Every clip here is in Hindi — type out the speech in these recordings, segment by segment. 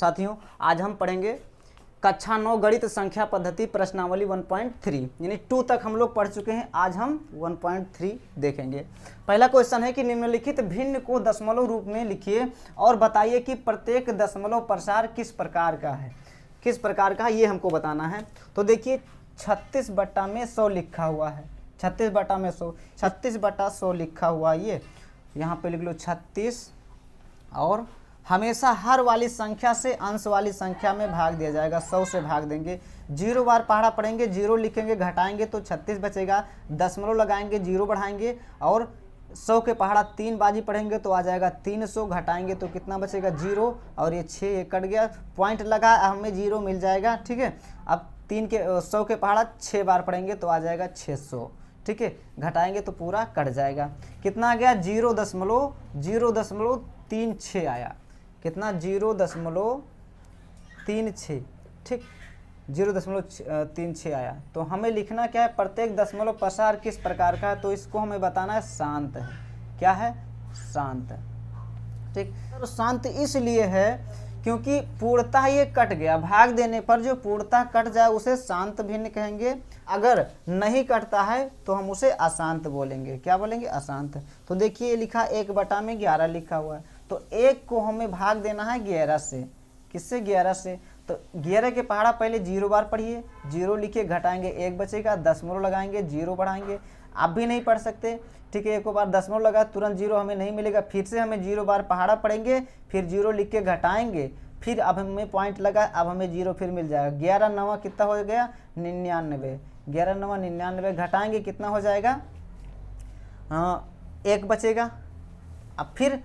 साथियों आज हम पढ़ेंगे कक्षा 9 गणित संख्या पद्धति प्रश्नावली 1.3 यानी 2 तक हम लोग पढ़ चुके हैं। आज हम 1.3 देखेंगे। पहला क्वेश्चन है कि निम्नलिखित भिन्न को दशमलव रूप में लिखिए और बताइए कि प्रत्येक दशमलव प्रसार किस प्रकार का है। किस प्रकार का ये हमको बताना है। तो देखिए 36/100 लिखा हुआ है। 36/100, 36/100 लिखा हुआ, ये यहाँ पे लिख लो 36, और हमेशा हर वाली संख्या से अंश वाली संख्या में भाग दिया जाएगा। 100 से भाग देंगे, 0 बार पहाड़ा पढ़ेंगे, 0 लिखेंगे, घटाएंगे तो 36 बचेगा, दशमलव लगाएंगे, 0 बढ़ाएंगे, और 100 के पहाड़ा 3 बाजी पढ़ेंगे तो आ जाएगा 300, घटाएंगे तो कितना बचेगा 0, और ये 6 ये कट गया, पॉइंट लगा हमें 0 मिल जाएगा। ठीक है, अब 100 के पहाड़ा 6 बार पढ़ेंगे तो आ जाएगा 600। ठीक है, घटाएंगे तो पूरा कट जाएगा। कितना आ गया 0.036 आया। कितना 0.36। ठीक, 0.36 आया। तो हमें लिखना क्या है, प्रत्येक दशमलव प्रसार किस प्रकार का है, तो इसको हमें बताना है शांत है। क्या है, शांत है। ठीक, तो शांत इसलिए है क्योंकि पूर्णतः ये कट गया, भाग देने पर जो पूर्णतः कट जाए उसे शांत भिन्न कहेंगे। अगर नहीं कटता है तो हम उसे अशांत बोलेंगे। क्या बोलेंगे, अशांत। तो देखिए लिखा 1/11 लिखा हुआ है, तो 1 को हमें भाग देना है 11 से। किससे, 11 से। तो 11 के पहाड़ा पहले 0 बार पढ़िए, 0 लिखिए, घटाएंगे 1 बचेगा, दशमलव लगाएंगे, 0 बढ़ाएंगे। आप भी नहीं पढ़ सकते, ठीक है, एक बार दशमलव लगा तुरंत 0 हमें नहीं मिलेगा, फिर से हमें 0 बार पहाड़ा पढ़ेंगे, फिर 0 लिख के घटाएंगे, फिर अब हमें पॉइंट लगा, अब हमें 0 फिर मिल जाएगा। 11 9 कितना हो गया, 99। 11 9 99, घटाएंगे कितना हो जाएगा, 1 बचेगा। अब फिर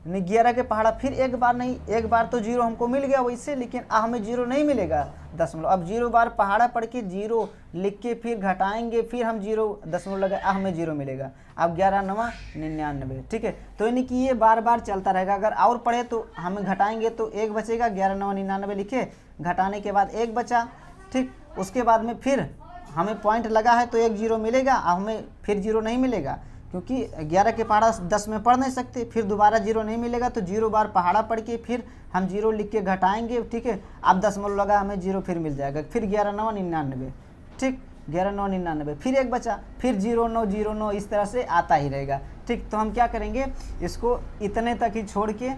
11 के पहाड़ा फिर एक बार नहीं, एक बार तो 0 हमको मिल गया वैसे, लेकिन अब हमें 0 नहीं मिलेगा दशमलव। अब 0 बार पहाड़ा पढ़ के 0 लिख के फिर घटाएंगे, फिर हम 0 दशमलव लगा, अब हमें 0 मिलेगा। अब 11 9 99। ठीक है, तो यानी कि ये बार बार चलता रहेगा। अगर और पढ़े तो हम घटाएंगे तो 1 बचेगा, 11 9 99 लिखे, घटाने के बाद 1 बचा। ठीक, उसके बाद में फिर हमें पॉइंट लगा है तो 1 0 मिलेगा, अब हमें फिर 0 नहीं मिलेगा क्योंकि 11 के पहाड़ा 10 में पढ़ नहीं सकते, फिर दोबारा 0 नहीं मिलेगा, तो 0 बार पहाड़ा पढ़ के फिर हम 0 लिख के घटाएंगे। ठीक है, अब दशमलव लगा, हमें 0 फिर मिल जाएगा, फिर 11 9 99। ठीक, 11 9 99, फिर 1 बचा, फिर 0 9 0 9, इस तरह से आता ही रहेगा। ठीक, तो हम क्या करेंगे, इसको इतने तक ही छोड़ के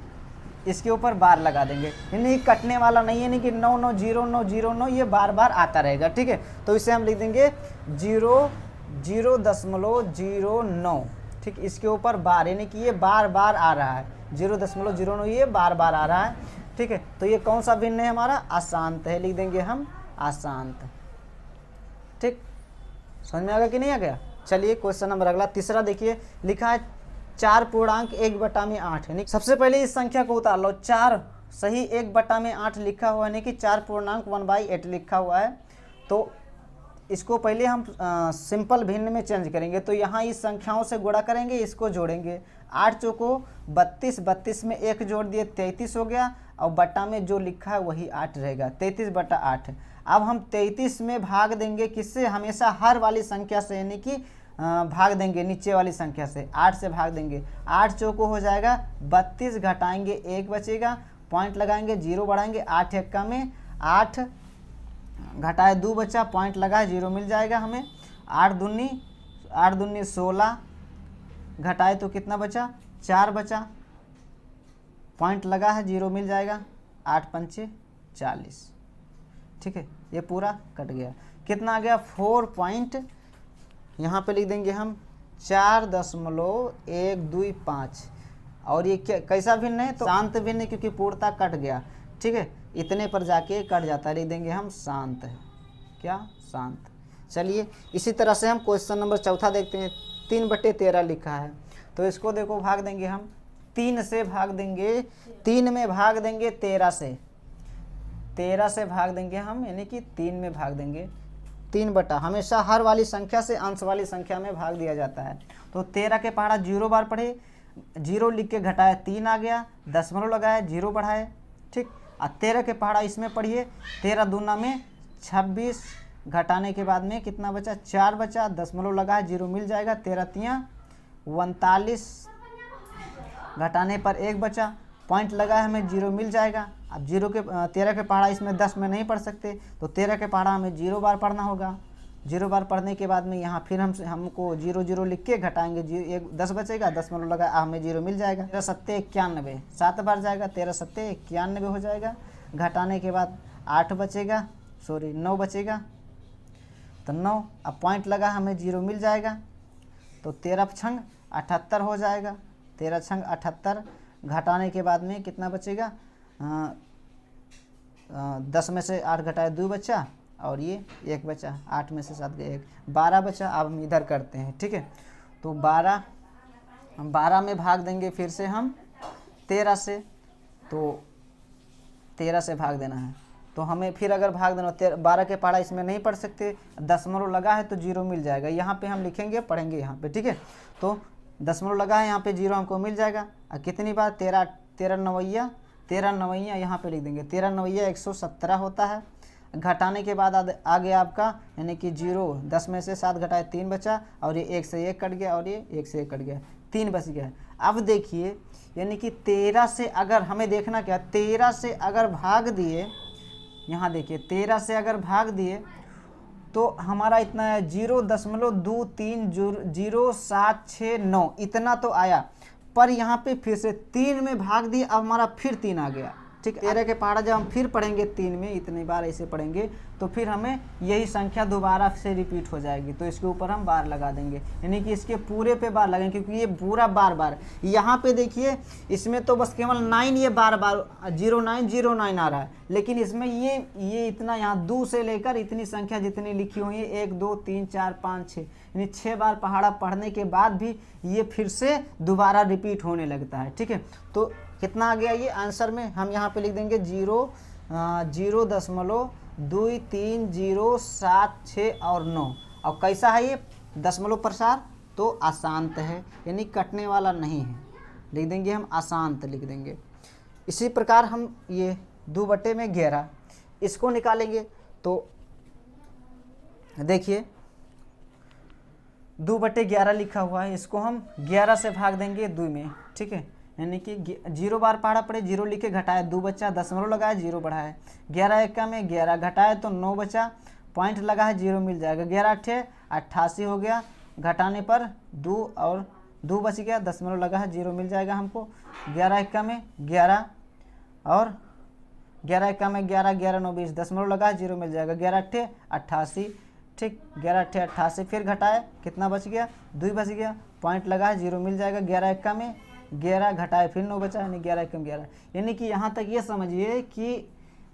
इसके ऊपर बार लगा देंगे, यानी कटने वाला नहीं है, नहीं कि 9 9 0 9 0 9, ये बार बार आता रहेगा। ठीक है, तो इसे हम लिख देंगे 0.09। ठीक, इसके ऊपर बार, यानी कि ये बार बार आ रहा है, 0.09 ये बार बार आ रहा है। ठीक है, तो ये कौन सा भिन्न है हमारा, अशांत है, लिख देंगे हम अशांत। ठीक, समझ में आ गया कि नहीं आ गया। चलिए क्वेश्चन नंबर अगला, तीसरा देखिए, लिखा है 4.1/8। यानी सबसे पहले इस संख्या को उतार लो, 4 सही 1/8 लिखा हुआ है, यानी कि 4.1/8 लिखा हुआ है। तो इसको पहले हम सिंपल भिन्न में चेंज करेंगे। तो यहाँ इस संख्याओं से गुणा करेंगे, इसको जोड़ेंगे। 8 चौको 32, 32 में 1 जोड़ दिए 33 हो गया, और बट्टा में जो लिखा है वही 8 रहेगा, 33/8। अब हम 33 में भाग देंगे किससे, हमेशा हर वाली संख्या से, यानी कि भाग देंगे नीचे वाली संख्या से, 8 से भाग देंगे। 8 चौको हो जाएगा 32, घटाएंगे 1 बचेगा, पॉइंट लगाएंगे, 0 बढ़ाएंगे, 8 1 में 8, घटाए 2 बचा, पॉइंट लगा, 0 मिल जाएगा हमें। 8 दूनी 16, घटाए तो कितना बचा, 4 बचा, पॉइंट लगा है, 0 मिल जाएगा। 8 पंचे 40। ठीक है, ये पूरा कट गया। कितना आ गया, 4 पॉइंट, यहाँ पे लिख देंगे हम 4.125। और ये क्या, कैसा भिन्न है, तो शांत भिन्न है, क्योंकि पूर्णता कट गया। ठीक है, इतने पर जाके कट जाता है, लिख देंगे हम शांत है। क्या, शांत। चलिए इसी तरह से हम क्वेश्चन नंबर चौथा देखते हैं। 3/13 लिखा है, तो इसको देखो भाग देंगे हम, 3 से भाग देंगे, 3 में भाग देंगे 13 से, 13 से भाग देंगे हम, यानी कि 3 में भाग देंगे। 3 बटा, हमेशा हर वाली संख्या से अंश वाली संख्या में भाग दिया जाता है। तो 13 के पहाड़ा 0 बार पढ़े, 0 लिख के घटाया 3 आ गया, दशमलव लगाया, 0 बढ़ाए। ठीक, और 13 के पहाड़ा इसमें पढ़िए, 13 दूना में 26, घटाने के बाद में कितना बचा, 4 बचा, दशमलव लगाया, 0 मिल जाएगा। 13 तियाँ 39, घटाने पर 1 बचा, पॉइंट लगा है, हमें 0 मिल जाएगा। अब 13 के पहाड़ा इसमें 10 में नहीं पढ़ सकते, तो 13 के पहाड़ा हमें 0 बार पढ़ना होगा। 0 बार पढ़ने के बाद में यहाँ फिर हमको 0 0 लिख के घटाएंगे, 10 बचेगा, 10 में लगा हमें 0 मिल जाएगा। 13 सत्ते 91, 7 बार जाएगा, 13 सत्ते 91 हो जाएगा। घटाने के बाद 8 बचेगा, 9 बचेगा, तो 9। अब पॉइंट लगा हमें 0 मिल जाएगा, तो 13 छंग 78 हो जाएगा। 13 छंग 78, घटाने के बाद में कितना बचेगा, 10 में से 8 घटाए 2 बचा, और ये 1 बचा, 8 में से 7 गए 1, 12 बचा। अब हम इधर करते हैं, ठीक है। तो 12 में भाग देंगे फिर से हम 13 से, तो 13 से भाग देना है। तो हमें फिर अगर भाग देना 12 के पहाड़ा इसमें नहीं पढ़ सकते, दशमलव लगा है तो 0 मिल जाएगा। यहाँ पे हम लिखेंगे, पढ़ेंगे यहाँ पे, ठीक है। तो दशमलव लगा है यहाँ पे, 0 हमको मिल जाएगा। और कितनी बार, 13 नवैया यहाँ पे लिख देंगे। 13 नवैया 117 होता है। घटाने के बाद आ गया आपका, यानी कि 0, 10 में से 7 घटाए 3 बचा, और ये 1 से 1 कट गया, और ये 1 से 1 कट गया, 3 बच गया। अब देखिए, यानी कि 13 से अगर हमें देखना क्या, 13 से अगर भाग दिए, यहाँ देखिए 13 से अगर भाग दिए तो हमारा इतना है 0.230769, इतना तो आया। पर यहाँ पे फिर से 3 में भाग दिए, अब हमारा फिर 3 आ गया, ठीक। 13 के पहाड़ा जब हम फिर पढ़ेंगे 3 में, इतनी बार ऐसे पढ़ेंगे, तो फिर हमें यही संख्या दोबारा से रिपीट हो जाएगी। तो इसके ऊपर हम बार लगा देंगे, यानी कि इसके पूरे पे बार लगेंगे, क्योंकि ये पूरा बार बार। यहाँ पे देखिए, इसमें तो बस केवल 9 ये बार बार 0909 आ रहा है, लेकिन इसमें ये इतना यहाँ 2 से लेकर इतनी संख्या जितनी लिखी हुई है, 1 2 3 4 5 6, यानी 6 बार पहाड़ा पढ़ने के बाद भी ये फिर से दोबारा रिपीट होने लगता है, ठीक है। तो कितना आ गया ये आंसर में, हम यहाँ पे लिख देंगे 0.2307 और 9। और कैसा है ये दशमलव प्रसार, तो अशांत है, यानी कटने वाला नहीं है, लिख देंगे हम अशांत लिख देंगे। इसी प्रकार हम ये 2/11 इसको निकालेंगे, तो देखिए 2/11 लिखा हुआ है, इसको हम 11 से भाग देंगे 2 में, ठीक है। यानी कि 0 बार पहाड़ा पड़े, 0 लिखे, घटाए 2 बचा, दशमलव लगाया 0 बढ़ाया, 11 1 में 11 घटाए तो 9 बचा, पॉइंट लगा है 0 मिल जाएगा। 11 8 88 हो गया, घटाने पर 2 और 2 बच गया, दशमलव लगा है 0 मिल जाएगा हमको। 11 1 में 11 और 11 1 में 11, 11 9 20, दशमलव लगा है 0 मिल जाएगा। 11 8 88, ठीक, 11 8 88, फिर घटाए कितना बच गया, 2 बच गया, पॉइंट लगा है 0 मिल जाएगा। 11 1 में 11 घटाए फिर 9 बचा, यानी 11 1 11, यानी कि यहाँ तक ये समझिए कि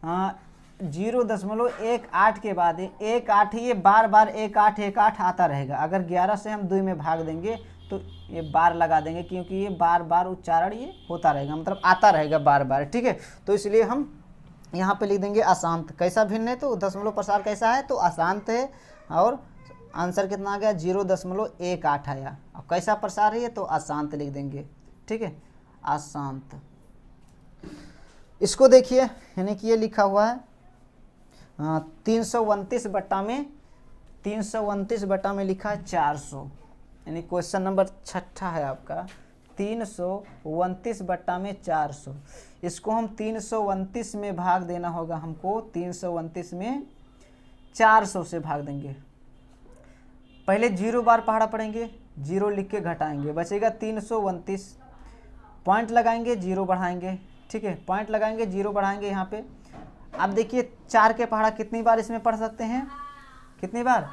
0.18 के बाद 18 ये बार बार 1818 आता रहेगा। अगर 11 से हम 2 में भाग देंगे तो ये बार लगा देंगे, क्योंकि ये बार बार उच्चारण ये होता रहेगा, मतलब आता रहेगा बार बार, ठीक है। तो इसलिए हम यहाँ पे लिख देंगे अशांत। कैसा भिन्न है, तो दशमलव प्रसार कैसा है, तो अशांत है। और आंसर कितना आ गया, 0.18 आया। और कैसा प्रसार है ये, तो अशांत लिख देंगे, ठीक है, अशांत। इसको देखिए, यानी कि ये लिखा हुआ है 329 बटा में लिखा है 400, यानी क्वेश्चन नंबर 6 है आपका, 329 बटा में 400। इसको हम 329 में भाग देना होगा हमको, 329 में 400 से भाग देंगे। पहले 0 बार पहाड़ा पढ़ेंगे, 0 लिख के घटाएंगे, बचेगा 329, पॉइंट लगाएंगे 0 बढ़ाएंगे, ठीक है, पॉइंट लगाएंगे 0 बढ़ाएंगे यहाँ पे। अब देखिए 4 के पहाड़ा कितनी बार इसमें पढ़ सकते हैं, कितनी बार,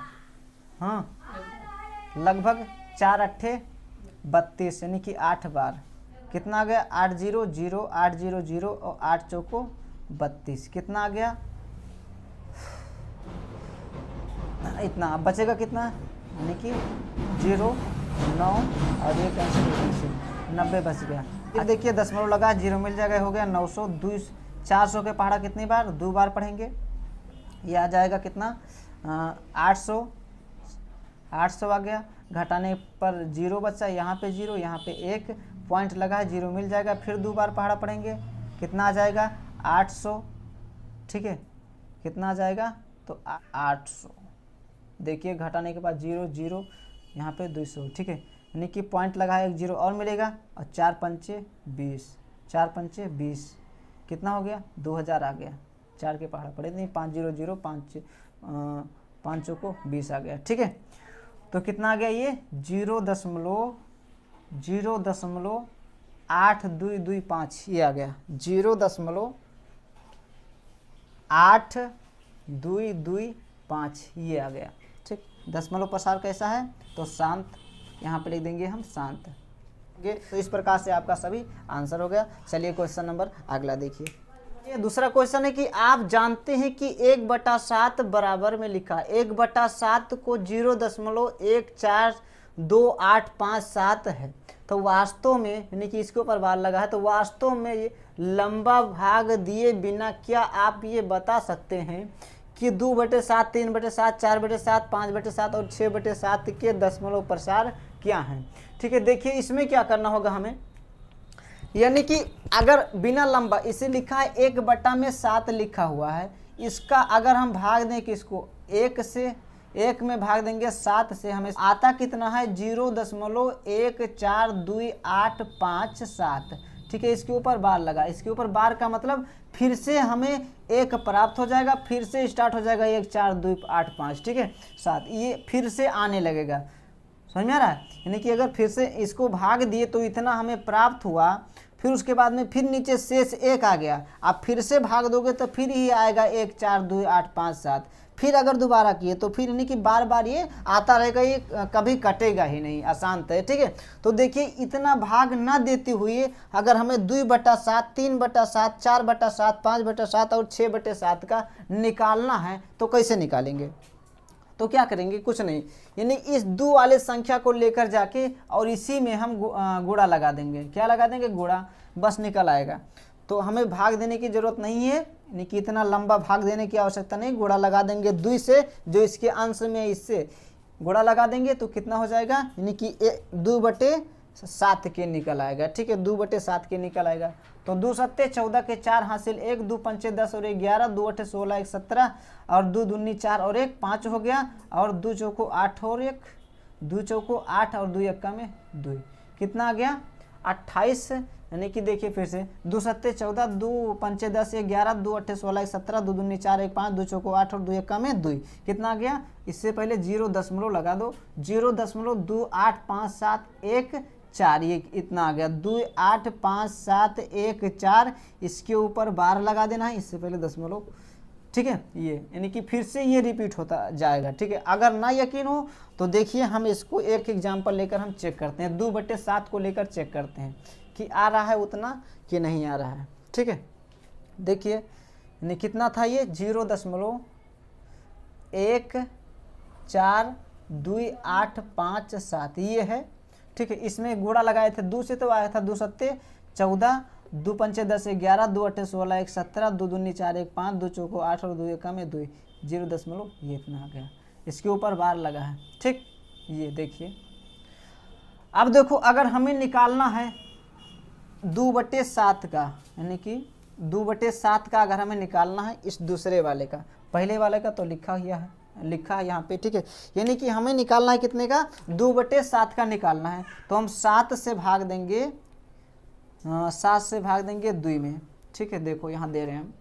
हाँ लगभग 4 8 32, यानी कि 8 बार। कितना आ गया, 8 0 0 8 0 0 और 8 चौको 32, कितना आ गया, इतना। अब बचेगा कितना, यानी कि 0 9 और ये कैंसिल, 90 बच गया। फिर देखिए दशमलव लगा 0 मिल जाएगा, हो गया 900। 400 के पहाड़ा कितनी बार, 2 बार पढ़ेंगे, ये आ जाएगा कितना, 800 आ गया। घटाने पर 0 बचा, यहाँ पे 0 यहाँ पे 1, पॉइंट लगा है 0 मिल जाएगा। फिर 2 बार पहाड़ा पढ़ेंगे, कितना आ जाएगा, 800, ठीक है, कितना आ जाएगा, तो 800। देखिए घटाने के बाद 0 0 यहाँ पे 200, ठीक है, यानी कि पॉइंट लगा है 1 0 और मिलेगा, और 4 पंचे 20, 4 पंचे 20, कितना हो गया 2000 आ गया, 4 के पहाड़ा पड़े नहीं, 500 5 चौको 20 आ गया। ठीक है, तो कितना आ गया ये 0.8225 ये आ गया 0.8225 ये आ गया। ठीक, दशमलव प्रसार कैसा है तो शांत, यहाँ पे लिख देंगे हम शांत। तो इस प्रकार से आपका सभी आंसर हो गया। चलिए क्वेश्चन नंबर अगला देखिए। ये दूसरा क्वेश्चन है कि आप जानते हैं कि 1/7 बराबर में लिखा, 1/7 को 0.1428557 है, तो वास्तव में यानी कि इसके ऊपर बार लगा है, तो वास्तव में ये लंबा भाग दिए बिना क्या आप ये बता सकते हैं कि 2/7, 3/7, 4/7, 5/7 और 6/7 के दशमलव प्रसार क्या हैं। ठीक है, देखिए इसमें क्या करना होगा हमें, यानी कि अगर बिना लंबा इसे लिखा है 1/7 लिखा हुआ है, इसका अगर हम भाग दें किसको 1 से, 1 में भाग देंगे 7 से, हमें आता कितना है 0.1428557। ठीक है, इसके ऊपर बार लगा, इसके ऊपर बार का मतलब फिर से हमें 1 प्राप्त हो जाएगा, फिर से स्टार्ट हो जाएगा 14285। ठीक है 7, ये फिर से आने लगेगा, समझ में आ रहा है। यानी कि अगर फिर से इसको भाग दिए तो इतना हमें प्राप्त हुआ, फिर उसके बाद में फिर नीचे शेष 1 आ गया, आप फिर से भाग दोगे तो फिर ही आएगा 1428557। फिर अगर दोबारा किए तो फिर यानी कि बार बार ये आता रहेगा, ये कभी कटेगा ही नहीं, अशांत है। ठीक है, तो देखिए इतना भाग ना देते हुए अगर हमें 2/7, 3/7, 4/7, 5/7 और 6/7 का निकालना है तो कैसे निकालेंगे, तो क्या करेंगे, कुछ नहीं, यानी इस 2 वाले संख्या को लेकर जाके और इसी में हम गुणा लगा देंगे। क्या लगा देंगे, गुणा, बस निकल आएगा। तो हमें भाग देने की जरूरत नहीं है, यानी कि इतना लंबा भाग देने की आवश्यकता नहीं, गुणा लगा देंगे 2 से, जो इसके अंश में इससे गुणा लगा देंगे तो कितना हो जाएगा, यानी कि 2/7 के निकल आएगा। ठीक है, 2/7 के निकल आएगा। तो 2 सत्ते 14 के 4 हासिल 1, 2 पंचे 10 और 1 11, 2 अठे 16, 1 17 और 2 दूनी 4 और 1 5 हो गया, और 2 चौको 8 और 1, 2 चौको 8 और 2 एक्का में 2, कितना आ गया 28। यानी कि देखिए फिर से 2 सत्ते 14, 2 पंचे 10, 1 11, 2 अठे 16, 1 17, 2 दूनी 4, 1 5, 2 चौको 8 और 2 एक्का में 2, कितना आ गया। इससे पहले 0 दशमलव लगा दो, 0.285714, ये इतना आ गया 285714, इसके ऊपर बार लगा देना है, इससे पहले दशमलव। ठीक है, ये यानी कि फिर से ये रिपीट होता जाएगा। ठीक है, अगर ना यकीन हो तो देखिए हम इसको एक एग्जाम्पल लेकर हम चेक करते हैं, 2/7 को लेकर चेक करते हैं कि आ रहा है उतना कि नहीं आ रहा है। ठीक है, देखिए यानी कितना था ये 0.1428557 ये है। ठीक है, इसमें गुणा लगाए थे 2 से, तो आया था 2 सत्ते 14, 2 पंचे 10, 1 11, 2 अठे 16, 1 17, 2 दूनी 4, 1 5, 2 चौको 8 और 2 एक्का में 2, 0 दशमलव ये इतना आ गया, इसके ऊपर बार लगा है। ठीक, ये देखिए अब देखो अगर हमें निकालना है 2/7 का, यानी कि 2/7 का अगर हमें निकालना है इस दूसरे वाले का, पहले वाले का तो लिखा है यहाँ पे। ठीक है, यानी कि हमें निकालना है कितने का 2/7 का निकालना है, तो हम 7 से भाग देंगे, 7 से भाग देंगे 2 में। ठीक है, देखो यहाँ दे रहे हैं हम,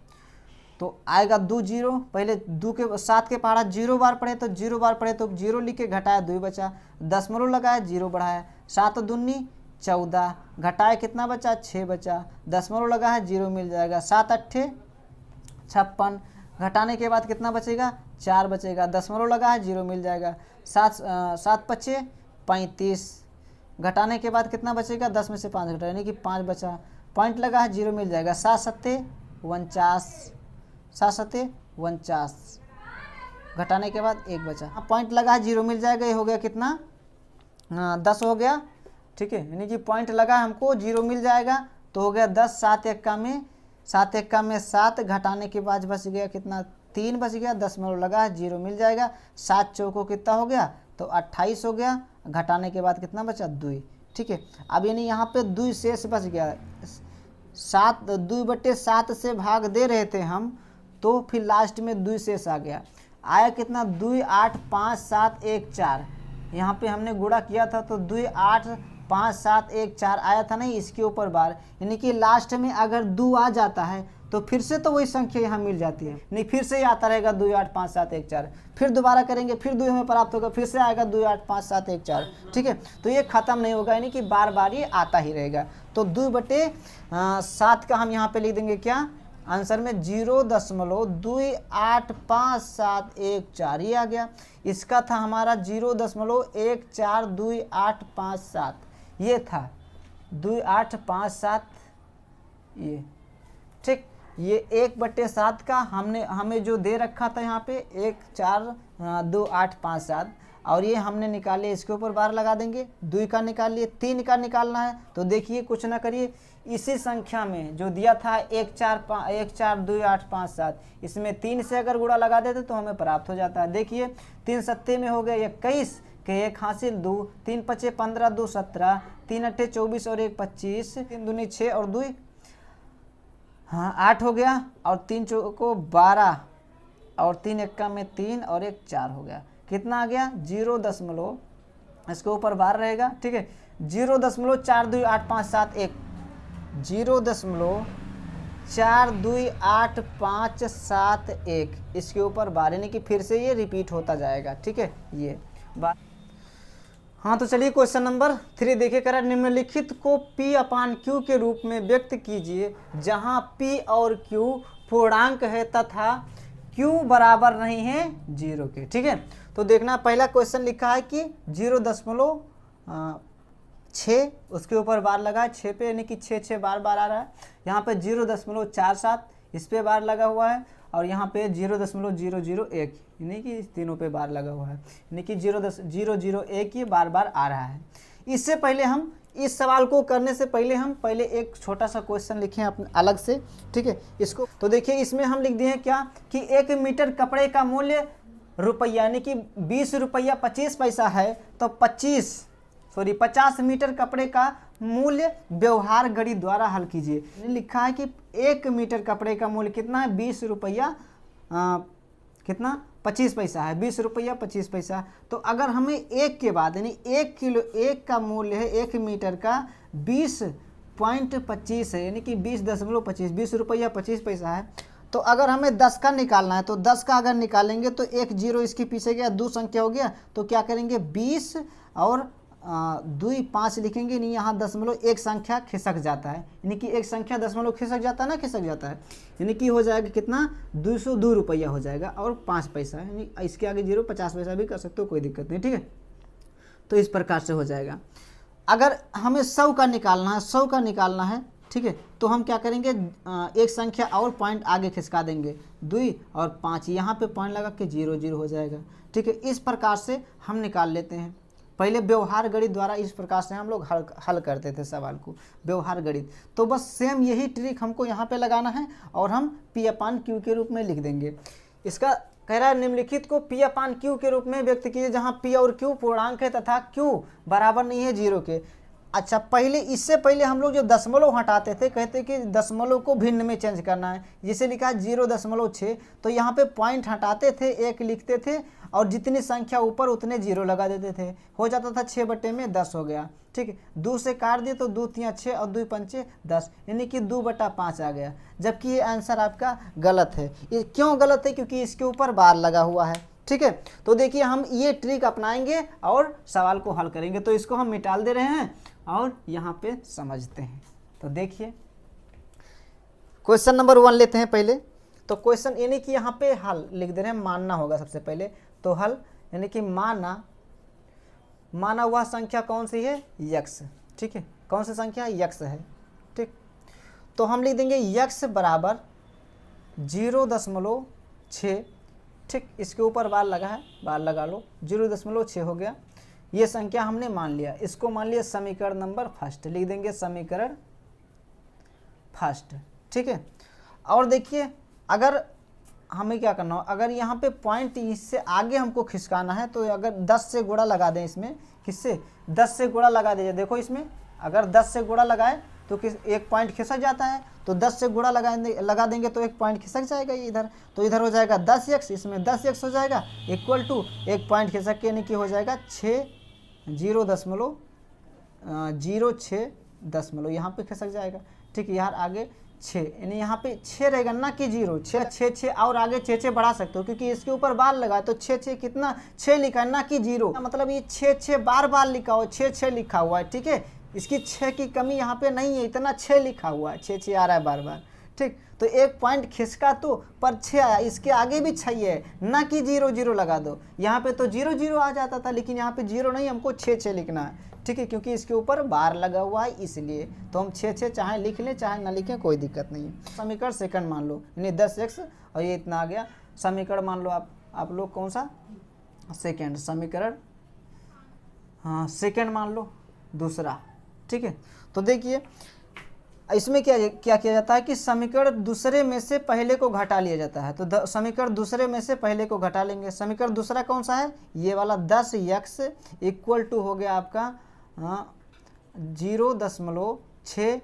तो आएगा 2 0, पहले 2 के 7 के पहाड़ा 0 बार पढ़े तो 0 बार पढ़े तो 0 लिख के घटाया 2 बचा, दशमलव लगाया 0 बढ़ाया, 7 दूनी 14, घटाए कितना बचा 6 बचा, दशमलव लगा है 0 मिल जाएगा, 7 अट्ठे 56, घटाने के बाद कितना बचेगा 4 बचेगा, दशमलव लगा है 0 मिल जाएगा, 7 पच्चे 35, घटाने के बाद कितना बचेगा 10 में से 5 घटा यानी कि 5 बचा, पॉइंट लगा है 0 मिल जाएगा, 7 सत्ते 49, 7 सत्ते 49, घटाने के बाद 1 बचा, पॉइंट लगा है 0 मिल जाएगा, ये हो गया कितना 10 हो गया। ठीक है, यानी कि पॉइंट लगा हमको 0 मिल जाएगा तो हो गया 10, 7 एक्का में 7, घटाने के बाद बच गया कितना 3 बच गया, दशमलव लगा है 0 मिल जाएगा, 7 चौको कितना हो गया तो 28 हो गया, घटाने के बाद कितना बचा 2। ठीक है, अब यानी यहाँ पे 2 शेष बच गया, 2/7 से भाग दे रहे थे हम, तो फिर लास्ट में 2 शेष आ गया, आया कितना 2855714, यहाँ पे हमने गुणा किया था तो 2855714 आया था नहीं, इसके ऊपर बार, यानी कि लास्ट में अगर 2 आ जाता है तो फिर से तो वही संख्या यहाँ मिल जाती है, नहीं फिर से ये आता रहेगा 2 8 5 7 1 4, फिर दोबारा करेंगे फिर 2 हमें प्राप्त होगा, फिर से आएगा 2 8 5 7 1 4, ठीक है। तो ये खत्म नहीं होगा, यानी कि बार बार ये आता ही रहेगा। तो 2/7 का हम यहाँ पे लिख देंगे क्या आंसर में 0.285714 ये आ गया। इसका था हमारा 0.142857 ये था 2857 ये, ठीक। ये 1/7 का हमें जो दे रखा था यहाँ पे 142857 और ये हमने निकाले, इसके ऊपर बार लगा देंगे, 2 का निकाल लिए, 3 का निकालना है। तो देखिए कुछ ना करिए, इसी संख्या में जो दिया था 142857 इसमें 3 से अगर गुणा लगा देते तो हमें प्राप्त हो जाता है। देखिए 3 सत्ते में हो गए 21 के 1 हासिल 2, 3 पचे 15 2 17, 3 अट्ठे 24 और 1 25, 3 दूनी 6 और 2 हाँ 8 हो गया, और 3 चौको 12 और 3 एक्का में 3 और 1 4 हो गया। कितना आ गया 0. इसके ऊपर बार रहेगा, ठीक है। 0.428571 0.428571 इसके ऊपर बार, यानी कि फिर से ये रिपीट होता जाएगा, ठीक है ये बात। हाँ तो चलिए क्वेश्चन नंबर 3 देखिए, करें निम्नलिखित को P/Q के रूप में व्यक्त कीजिए जहां P और Q पूर्णांक है तथा Q बराबर नहीं है 0 के, ठीक है। तो देखना पहला क्वेश्चन लिखा है कि 0.6 उसके ऊपर बार लगा है 6 पे, यानी कि 6 बार आ रहा है। यहाँ पे 0.47 इस पे बार लगा हुआ है, और यहाँ पे 0.001 यानी कि तीनों पे बार लगा हुआ है, यानी कि 0.001 ये बार आ रहा है। इससे पहले हम इस सवाल को करने से पहले हम एक छोटा सा क्वेश्चन लिखे अपने अलग से, ठीक है। इसको तो देखिए, इसमें हम लिख दिए हैं क्या कि 1 मीटर कपड़े का मूल्य रुपया यानी कि 20 रुपया 25 पैसा है, तो 50 मीटर कपड़े का मूल्य व्यवहार गणित द्वारा हल कीजिए। लिखा है कि 1 मीटर कपड़े का मूल्य कितना है 20 रुपया कितना 25 पैसा है, 20 रुपया 25 पैसा। तो अगर हमें 1 के बाद यानी 1 किलो 1 का मूल्य है 1 मीटर का 20.25 है, यानी कि 20.25 20 रुपया 25 पैसा है। तो अगर हमें 10 का निकालना है, तो 10 का अगर निकालेंगे तो 1 0 इसके पीछे गया, 2 संख्या हो गया, तो क्या करेंगे 20 और 2 5 लिखेंगे, नहीं यहाँ दशमलव एक संख्या खिसक जाता है, यानी कि एक संख्या दशमलव खिसक जाता है ना, खिसक जाता है, यानी कि हो जाएगा कितना 202 रुपया हो जाएगा और 5 पैसा, यानी इसके आगे 0 50 पैसा भी कर सकते हो, कोई दिक्कत नहीं, ठीक है। तो इस प्रकार से हो जाएगा। अगर हमें 100 का निकालना है, 100 का निकालना है, ठीक है, तो हम क्या करेंगे एक संख्या और पॉइंट आगे खिसका देंगे, 2 और 5 यहाँ पे पॉइंट लगा के 0 0 हो जाएगा, ठीक है। इस प्रकार से हम निकाल लेते हैं। पहले व्यवहार गणित द्वारा इस प्रकार से हम लोग हल करते थे सवाल को, व्यवहार गणित। तो बस सेम यही ट्रिक हमको यहाँ पे लगाना है और हम P/Q के रूप में लिख देंगे। इसका कह रहा है निम्नलिखित को P/Q के रूप में व्यक्त कीजिए जहाँ P और Q पूर्णांक है तथा Q बराबर नहीं है 0 के। अच्छा, पहले इससे पहले हम लोग जो दशमलव हटाते थे, कहते कि दशमलव को भिन्न में चेंज करना है, जिसे लिखा है 0.6, तो यहाँ पे पॉइंट हटाते थे, 1 लिखते थे और जितनी संख्या ऊपर उतने 0 लगा देते थे, हो जाता था 6/10 हो गया, ठीक है। 2 से काट दिए तो 2 3 6 और 2 5 10, यानी कि 2/5 आ गया, जबकि ये आंसर आपका गलत है। ये क्यों गलत है? क्योंकि इसके ऊपर बार लगा हुआ है, ठीक है। तो देखिए हम ये ट्रिक अपनाएंगे और सवाल को हल करेंगे। तो इसको हम मिटाल दे रहे हैं और यहाँ पे समझते हैं। तो देखिए क्वेश्चन नंबर 1 लेते हैं पहले। तो क्वेश्चन यानी कि यहाँ पे हल लिख दे रहे हैं, मानना होगा सबसे पहले। तो हल यानी कि माना वह संख्या कौन सी है? x, ठीक है। कौन सी संख्या? x है, ठीक। तो हम लिख देंगे x बराबर 0.6, ठीक। इसके ऊपर बार लगा है, बार लगा लो, 0.6 हो गया। ये संख्या हमने मान लिया, इसको मान लिया समीकरण नंबर फर्स्ट, लिख देंगे समीकरण फर्स्ट, ठीक है। और देखिए अगर हमें क्या करना हो, अगर यहाँ पे पॉइंट इससे आगे हमको खिसकाना है, तो अगर 10 से गुणा लगा दें इसमें, किससे? 10 से गुणा लगा दीजिए। देखो इसमें अगर 10 से गुणा लगाए तो एक पॉइंट खिसक जाता है, तो 10 से गुणा लगा देंगे तो एक पॉइंट खिसक जाएगा इधर, तो इधर हो जाएगा 10x, इसमें 10x हो जाएगा इक्वल टू एक पॉइंट खिसक के यानी कि हो जाएगा 0.06 यहाँ पे खिसक जाएगा, ठीक है। यार आगे 6, यानी यहाँ पे 6 रहेगा ना कि 0। 6 और आगे 6 बढ़ा सकते हो क्योंकि इसके ऊपर बार लगा तो 6 कितना 6 लिखा है ना कि 0, मतलब ये 6 बार लिखा हुआ, 6 लिखा हुआ है। ठीक है, इसकी 6 की कमी यहाँ पे नहीं है, इतना 6 लिखा हुआ है, 6 आ रहा है बार। ठीक, तो एक पॉइंट खिसका तो पर 6 आया, इसके आगे भी 6 है ना कि 0 लगा दो। यहाँ पे तो 0 आ जाता था, लेकिन यहाँ पे 0 नहीं, हमको 6 लिखना है। ठीक है, क्योंकि इसके ऊपर बार लगा हुआ है इसलिए, तो हम 6 चाहे लिख लें चाहे ना लिखें, कोई दिक्कत नहीं है। समीकरण सेकंड मान लो, यानी 10x और ये इतना आ गया। समीकरण मान लो आप लोग कौन सा सेकंड, समीकरण हाँ सेकंड मान लो दूसरा। ठीक है, तो देखिए इसमें क्या किया जाता है कि समीकरण दूसरे में से पहले को घटा लिया जाता है। तो समीकरण दूसरे में से पहले को घटा लेंगे। समीकरण दूसरा कौन सा है, ये वाला 10x इक्वल टू हो गया आपका 0.6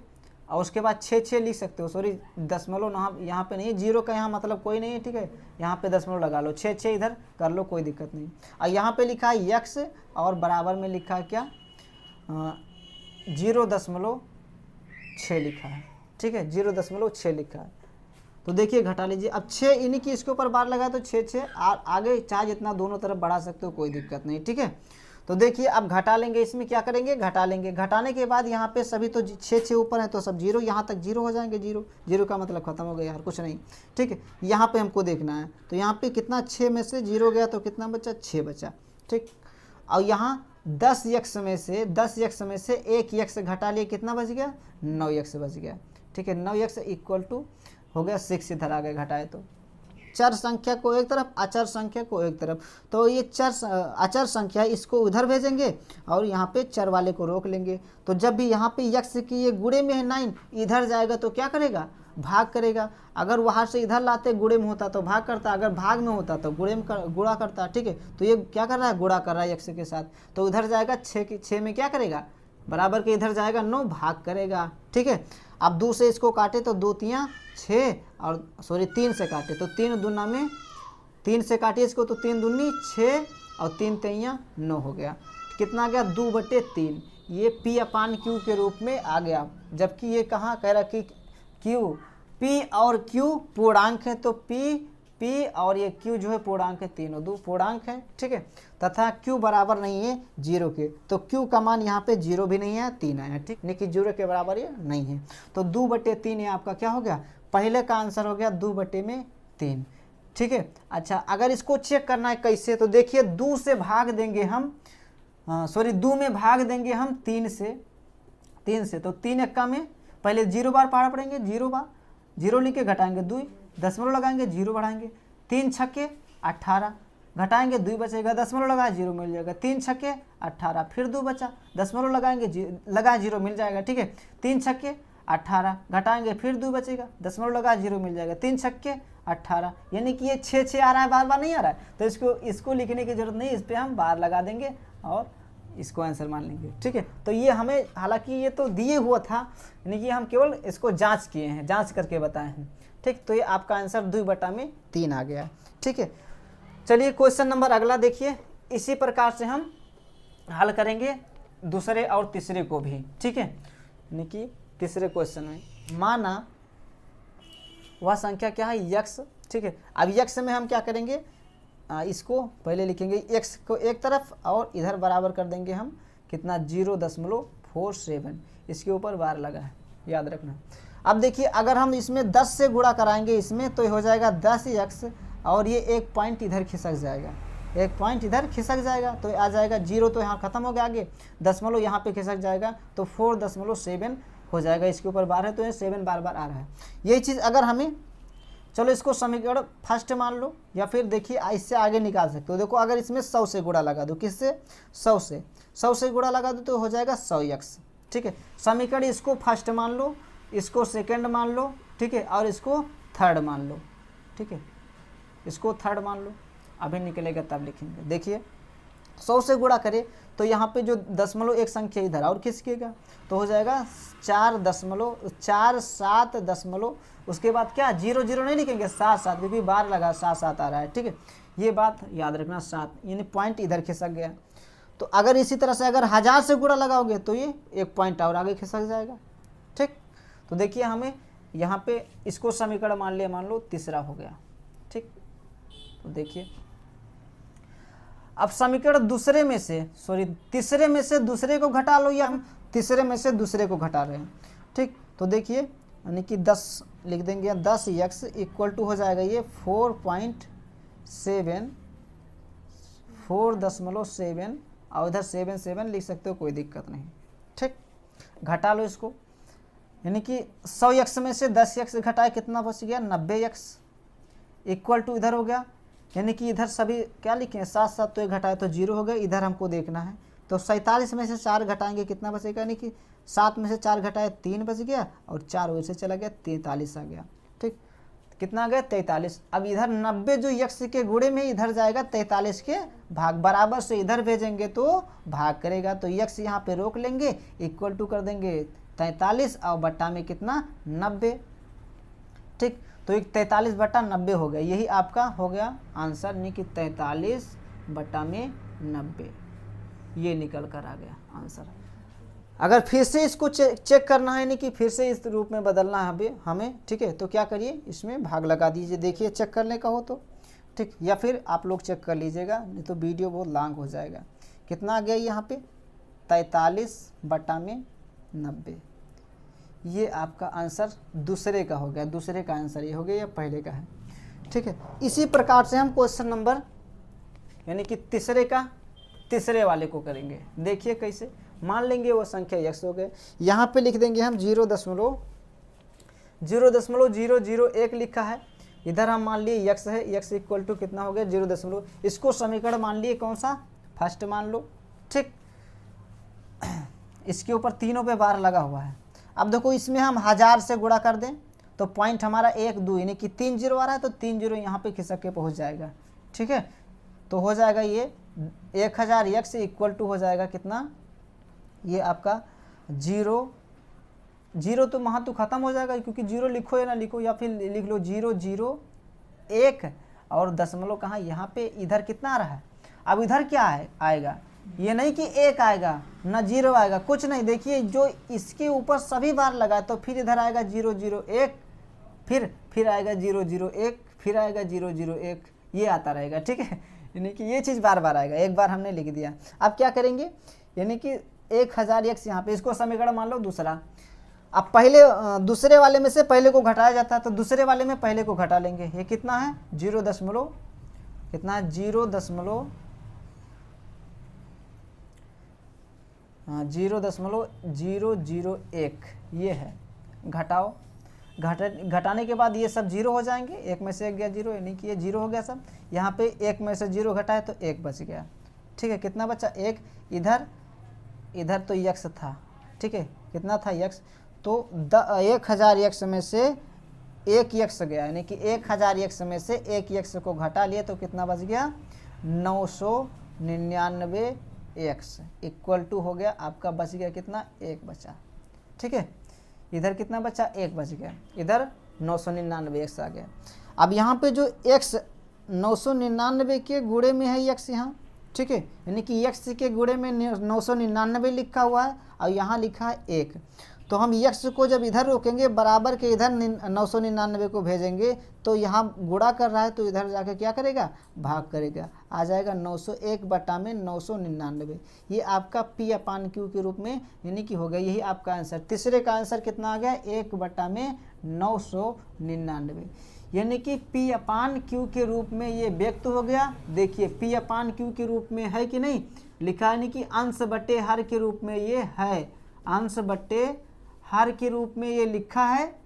और उसके बाद 6 लिख सकते हो, सॉरी दशमलव यहाँ पे नहीं है, 0 का यहाँ मतलब कोई नहीं है। ठीक है, यहाँ पे दशमलव लगा लो, 6 इधर कर लो, कोई दिक्कत नहीं। और यहाँ पे लिखा है x और बराबर में लिखा है क्या 0.6 लिखा है। ठीक है, 0.6 लिखा है। तो देखिए घटा लीजिए, अब 6 इन्हीं की इसके ऊपर बार लगा तो 6 आगे चाहे जितना दोनों तरफ बढ़ा सकते हो, कोई दिक्कत नहीं। ठीक है, तो देखिए अब घटा लेंगे, इसमें क्या करेंगे घटा लेंगे। घटाने के बाद यहाँ पे सभी तो 6 ऊपर है तो सब 0, यहाँ तक 0 हो जाएंगे। 0 का मतलब खत्म हो गया यार, कुछ नहीं। ठीक है, यहाँ पे हमको देखना है, तो यहाँ पे कितना 6 में से 0 गया तो कितना बचा 6 बचा। ठीक, और यहाँ 10x में से 1x घटा लिए, कितना बच गया 9x बच गया। ठीक है, 9x इक्वल टू हो गया 6, इधर आ गए घटाए तो। चर संख्या को एक तरफ, अचर संख्या को एक तरफ, तो ये अचर संख्या इसको उधर भेजेंगे और यहाँ पे चर वाले को रोक लेंगे। तो जब भी यहाँ पे x की ये गुणे में है 9, इधर जाएगा तो क्या करेगा भाग करेगा। अगर वहाँ से इधर लाते गुणे में होता तो भाग करता, अगर भाग में होता तो गुणा करता। ठीक है, तो ये क्या कर रहा है गुणा कर रहा है x के साथ, तो उधर जाएगा 6 में क्या करेगा बराबर के, इधर जाएगा 9 भाग करेगा। ठीक है, अब 2 से इसको काटे तो 2 तियाँ 6 और सॉरी 3 से काटे तो 3 दूना में 3 से काटिए इसको तो 3 दूनी 6 और 3 तियाँ 9 हो गया। कितना आ गया 2/3, ये P/Q के रूप में आ गया। जबकि ये कहाँ कह रहा कि Q P और Q पूर्णांक है, तो P और ये Q जो है पूर्णांक है, तीनों दो पूर्णांक है। ठीक है, तथा Q बराबर नहीं है 0 के, तो Q का मान यहाँ पे 0 भी नहीं है 3 आया। ठीक, लेकिन 0 के बराबर ये नहीं है, तो 2/3 ये आपका क्या हो गया, पहले का आंसर हो गया 2/3। ठीक है, अच्छा अगर इसको चेक करना है कैसे, तो देखिए 2 से भाग देंगे हम, सॉरी 2 में भाग देंगे हम 3 से, तो 3 एक्का में पहले 0 बार पहाड़ पड़ेंगे, 0 बार 0 लिख के घटाएंगे 2, दशमलव लगाएंगे 0 बढ़ाएंगे, 3 छक्के 18 घटाएंगे 2 बचेगा, दशमलव लगाए 0 मिल जाएगा, 3 छक्के 18 फिर 2 बचा, दशमलव लगाएंगे लगाए 0 मिल जाएगा। ठीक है, 3 छक्के 18 घटाएंगे फिर 2 बचेगा, दशमलव लगाए 0 मिल जाएगा, 3 छक्के 18, यानी कि ये 6 आ रहा है, बार नहीं आ रहा है, तो इसको लिखने की जरूरत नहीं, इस पर हम बार लगा देंगे और इसको आंसर मान लेंगे। ठीक है, तो ये हमें हालांकि ये तो दिए हुआ था, यानी कि हम केवल इसको जांच किए हैं, जांच करके बताए हैं। ठीक, तो ये आपका आंसर 2/3 आ गया। ठीक है, चलिए क्वेश्चन नंबर अगला देखिए, इसी प्रकार से हम हल करेंगे दूसरे और तीसरे को भी। ठीक है, यानी कि तीसरे क्वेश्चन में माना वह संख्या क्या है x। ठीक है, अब x में हम क्या करेंगे, इसको पहले लिखेंगे x को एक तरफ और इधर बराबर कर देंगे हम कितना 0.47, इसके ऊपर बार लगा है, याद रखना। अब देखिए अगर हम इसमें 10 से गुणा कराएंगे इसमें, तो हो जाएगा 10x और ये एक पॉइंट इधर खिसक जाएगा, एक पॉइंट इधर खिसक जाएगा, तो आ जाएगा 0, तो यहाँ खत्म हो गया, आगे दशमलव यहाँ पे खिसक जाएगा तो 4.7 हो जाएगा, इसके ऊपर बार है तो ये 7 बार आ रहा है। यही चीज़ अगर हमें, चलो इसको समीकरण फर्स्ट मान लो, या फिर देखिए इससे आगे निकाल सकते हो। देखो अगर इसमें 100 से गुणा लगा दो, किससे 100 से गुणा लगा दो तो हो जाएगा 100x। ठीक है, समीकरण इसको फर्स्ट मान लो, इसको सेकंड मान लो। ठीक है, और इसको थर्ड मान लो। ठीक है, इसको थर्ड मान लो, अभी निकलेगा तब लिखेंगे। देखिए 100 से गुणा करें तो यहाँ पे जो दशमलव एक संख्या इधर और खिसकेगा, तो हो जाएगा 4.47, उसके बाद क्या 0 नहीं लिखेंगे 7 क्योंकि बार लगा 7 आ रहा है। ठीक है, ये बात याद रखना, 7 यानी पॉइंट इधर खिसक गया। तो अगर इसी तरह से अगर 1000 से गुणा लगाओगे तो ये एक पॉइंट और आगे खिसक जाएगा। ठीक, तो देखिए हमें यहाँ पे इसको समीकरण मान लो तीसरा हो गया। ठीक, तो देखिए अब समीकरण तीसरे में से दूसरे को घटा लो, या हम तीसरे में से दूसरे को घटा रहे हैं। ठीक, तो देखिए यानी कि 10 लिख देंगे, 10x इक्वल टू हो जाएगा ये 4.7 और इधर 7 लिख सकते हो, कोई दिक्कत नहीं। ठीक, घटा लो इसको, यानी कि 100x में से 10x घटाए कितना बच गया 90x इक्वल टू इधर हो गया, यानी कि इधर सभी क्या लिखे हैं 7 तो एक घटाए तो 0 हो गया, इधर हमको देखना है। तो 47 में से 4 घटाएंगे कितना बचेगा, यानी कि 7 में से 4 घटाए 3 बच गया और 4 वैसे चला गया 43 आ गया। ठीक, कितना आ गया 43। अब इधर 90 जो x के गुणे में इधर जाएगा 43 के भाग, बराबर से इधर भेजेंगे तो भाग करेगा, तो x यहाँ पे रोक लेंगे, इक्वल टू कर देंगे 43 और बट्टा में कितना 90। ठीक, तो एक 43 बट्टा 90 हो गया, यही आपका हो गया आंसर, नहीं कि 43 बट्टा में 90, ये निकल कर आ गया आंसर। अगर फिर से इसको चेक करना है, नहीं कि फिर से इस रूप में बदलना है हमें, ठीक है, तो क्या करिए इसमें भाग लगा दीजिए, देखिए चेक करने का हो तो। ठीक, या फिर आप लोग चेक कर लीजिएगा, नहीं तो वीडियो बहुत लॉन्ग हो जाएगा। कितना आ गया यहाँ पे 43 बट्टा में 90, ये आपका आंसर दूसरे का हो गया, दूसरे का आंसर ये हो गया या पहले का है। ठीक है, इसी प्रकार से हम क्वेश्चन नंबर यानी कि तीसरे वाले को करेंगे। देखिए कैसे, मान लेंगे वो संख्या x हो गए, यहाँ पे लिख देंगे हम 0.001 लिखा है, इधर हम मान लिए x है, x इक्वल टू कितना हो गया 0. इसको समीकरण मान लिए कौन सा फर्स्ट मान लो। ठीक, इसके ऊपर तीनों पे बार लगा हुआ है। अब देखो इसमें हम 1000 से गुणा कर दें तो पॉइंट हमारा 1 2 यानी कि 3 0 आ रहा है, तो 3 0 यहाँ पे खिसक के पहुँच जाएगा। ठीक है, तो हो जाएगा ये 1000x इक्वल टू हो जाएगा कितना, ये आपका 0 तो वहाँ तो ख़त्म हो जाएगा, क्योंकि 0 लिखो या ना लिखो, या फिर लिख लो 0 0 1 और दशमलव कहाँ यहाँ पे, इधर कितना आ रहा है। अब इधर क्या है आएगा, ये नहीं कि 1 आएगा ना 0 आएगा, कुछ नहीं। देखिए जो इसके ऊपर सभी बार लगा तो फिर इधर आएगा 0 0 1, फिर आएगा 0 0 1, फिर आएगा 0 0 1, ये आता रहेगा। ठीक है, यानी कि ये चीज़ बार बार आएगा, एक बार हमने लिख दिया। अब क्या करेंगे, यानी कि 1000x यहाँ पे, इसको समीकरण मान लो दूसरा। अब पहले दूसरे वाले में से पहले को घटाया जाता है, तो दूसरे वाले में पहले को घटा लेंगे। ये कितना है 0.001, ये है। घटाओ, घटाने के बाद ये सब 0 हो जाएंगे, 1 में से 1 गया 0, यानी कि ये 0 हो गया सब। यहाँ पे 1 में से 0 घटाए तो 1 बच गया। ठीक है, कितना बचा 1, इधर तो x था। ठीक है, कितना था x, तो 1000x में से 1x गया, यानी कि 1000x में से 1x को घटा लिए तो कितना बच गया 999x इक्वल टू हो गया आपका, बच गया कितना 1 बचा। ठीक है, इधर कितना बचा 1 बच गया, इधर 999x आ गया। अब यहाँ पे जो x 999 के गुणे में है x यहाँ। ठीक है, यानी कि x के गुणे में 999 लिखा हुआ है और यहाँ लिखा है 1, तो हम x को जब इधर रोकेंगे बराबर के इधर 999 को भेजेंगे, तो यहाँ गुणा कर रहा है तो इधर जाके क्या करेगा भाग करेगा, आ जाएगा 901 बटा में 999। ये आपका P/Q के रूप में यानी कि हो गया, यही आपका आंसर। तीसरे का आंसर कितना आ गया 1 बटा में 999, यानी कि P/Q के रूप में ये व्यक्त हो गया। देखिए P/Q के रूप में है कि नहीं लिखा, यानी कि अंश बटे हर के रूप में ये है, अंश बटे हर के रूप में ये लिखा है।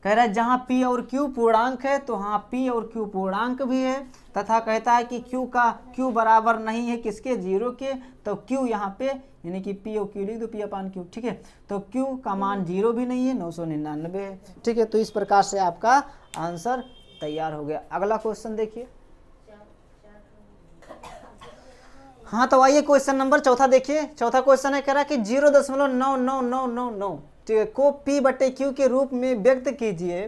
कह रहा है जहाँ P और Q पूर्णांक है तो हाँ P और Q पूर्णांक भी है, तथा कहता है कि Q बराबर नहीं है किसके 0 के, तो Q यहाँ पे यानी कि P और Q लिख दो P/Q। ठीक है, तो Q का मान 0 भी नहीं है, 999 है। ठीक है, तो इस प्रकार से आपका आंसर तैयार हो गया। अगला क्वेश्चन देखिए। हाँ, तो आइए क्वेश्चन नंबर चौथा देखिए। चौथा क्वेश्चन है, कह रहा है कि 0.99999 को P/Q के रूप में व्यक्त कीजिए।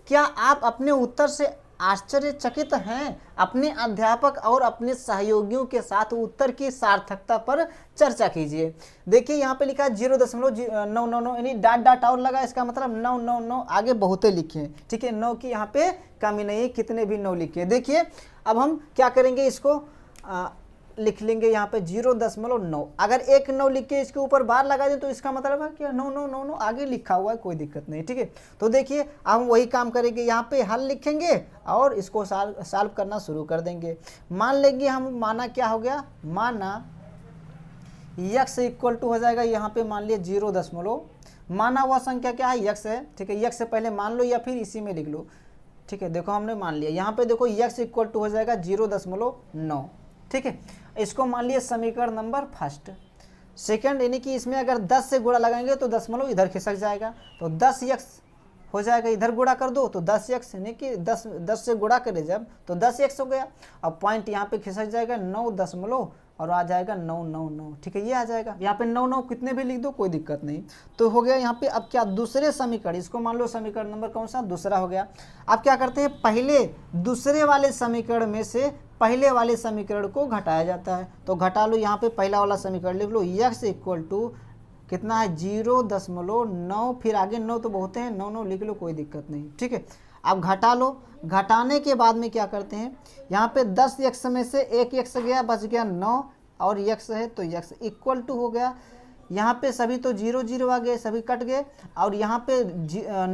क्या आप अपने उत्तर से आश्चर्यचकित हैं। अपने अध्यापक और अपने सहयोगियों के साथ उत्तर की सार्थकता पर चर्चा कीजिए। देखिए यहाँ पे लिखा है 0.999 यानी डॉट डॉट और लगा, इसका मतलब 999 आगे बहुते लिखे हैं, ठीक है। 9 की यहाँ पे कमी नहीं है, कितने भी 9 लिखे। देखिए अब हम क्या करेंगे, इसको लिख लेंगे यहाँ पे 0.9। अगर एक 9 लिख के इसके ऊपर बार लगा दें तो इसका मतलब है कि 9 आगे लिखा हुआ है, कोई दिक्कत नहीं, ठीक है। तो देखिए अब हम वही काम करेंगे, यहाँ पे हल लिखेंगे और इसको सॉल्व करना शुरू कर देंगे। मान लेंगे हम, माना क्या हो गया, माना x इक्वल टू हो जाएगा यहाँ पे मान लिया 0. माना हुआ संख्या क्या है, x है, ठीक है। x से पहले मान लो या फिर इसी में लिख लो, ठीक है। देखो हमने मान लिया, यहाँ पे देखो x इक्वल टू हो जाएगा 0.9, ठीक है। इसको मान लिया समीकरण नंबर फर्स्ट। सेकंड यानी कि इसमें अगर 10 से गुणा लगाएंगे तो दशमलव इधर खिसक जाएगा, तो 10x हो जाएगा, इधर गुणा कर दो तो 10x यानी कि 10 से गुणा करे जब तो 10x हो गया। अब पॉइंट यहाँ पे खिसक जाएगा 9 दशमलव और आ जाएगा 999, ठीक है, ये आ जाएगा। यहाँ पे 9 कितने भी लिख दो कोई दिक्कत नहीं, तो हो गया यहाँ पे। अब क्या, दूसरे समीकरण, इसको मान लो समीकरण नंबर कौन सा, दूसरा हो गया। अब क्या करते हैं, पहले दूसरे वाले समीकरण में से पहले वाले समीकरण को घटाया जाता है, तो घटा लो। यहाँ पे पहला वाला समीकरण लिख लो, x इक्वल टू कितना है 0.9, फिर आगे 9 तो बहुत है, 9 लिख लो कोई दिक्कत नहीं, ठीक है। अब घटा लो, घटाने के बाद में क्या करते हैं, यहाँ पे 10x में से एक x गया, बच गया 9 और x है तो x इक्वल टू हो गया। यहाँ पे सभी तो 0 आ गए, सभी कट गए, और यहाँ पे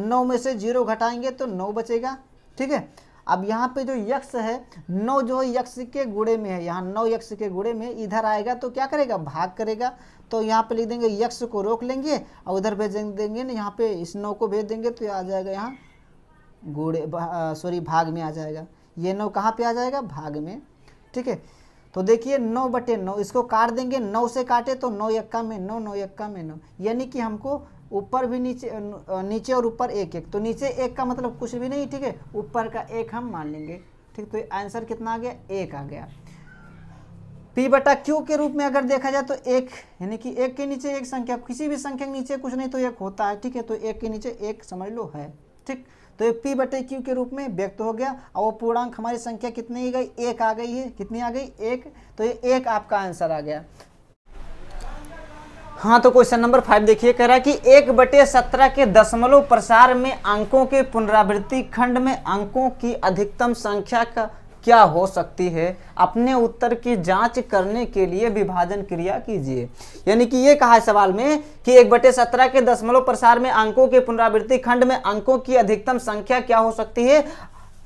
9 में से 0 घटाएंगे तो 9 बचेगा, ठीक है। अब यहाँ पे जो x है 9 जो है x के गुणे में है, यहाँ 9x के गुणे में इधर आएगा तो क्या करेगा, भाग करेगा। तो यहाँ पे लिख देंगे x को रोक लेंगे और उधर भेज देंगे ना, यहाँ पे इस 9 को भेज देंगे तो आ जाएगा यहाँ गुणे भाग में आ जाएगा। ये 9 कहाँ पे आ जाएगा, भाग में, ठीक है। तो देखिए 9/9 इसको काट देंगे, 9 से काटे तो 9 एक्का में 9, 9 एक्का में 9, यानी कि हमको ऊपर भी नीचे और ऊपर 1 तो नीचे 1 का मतलब कुछ भी नहीं, ठीक है, ऊपर का 1 हम मान लेंगे, ठीक। तो आंसर कितना आ गया, 1 आ गया। P/Q के रूप में अगर देखा जाए तो 1 यानी कि 1 के नीचे एक संख्या, किसी भी संख्या के नीचे कुछ नहीं तो 1 होता है, ठीक है। तो 1 के नीचे 1 समझ लो है, ठीक। तो ये P/Q के रूप में व्यक्त हो गया और वो पूर्णांक हमारी संख्या कितनी ही गई, 1 आ गई है, कितनी आ गई, 1। तो ये 1 आपका आंसर आ गया। हाँ, तो क्वेश्चन नंबर 5 देखिए, कह रहा है कि 1/17 के दशमलव प्रसार में अंकों के पुनरावृत्ति खंड में अंकों की अधिकतम संख्या का क्या हो सकती है, अपने उत्तर की जांच करने के लिए विभाजन क्रिया कीजिए। यानी कि ये कहा है सवाल में कि 1/17 के दशमलव प्रसार में अंकों के पुनरावृत्ति खंड में अंकों की अधिकतम संख्या क्या हो सकती है,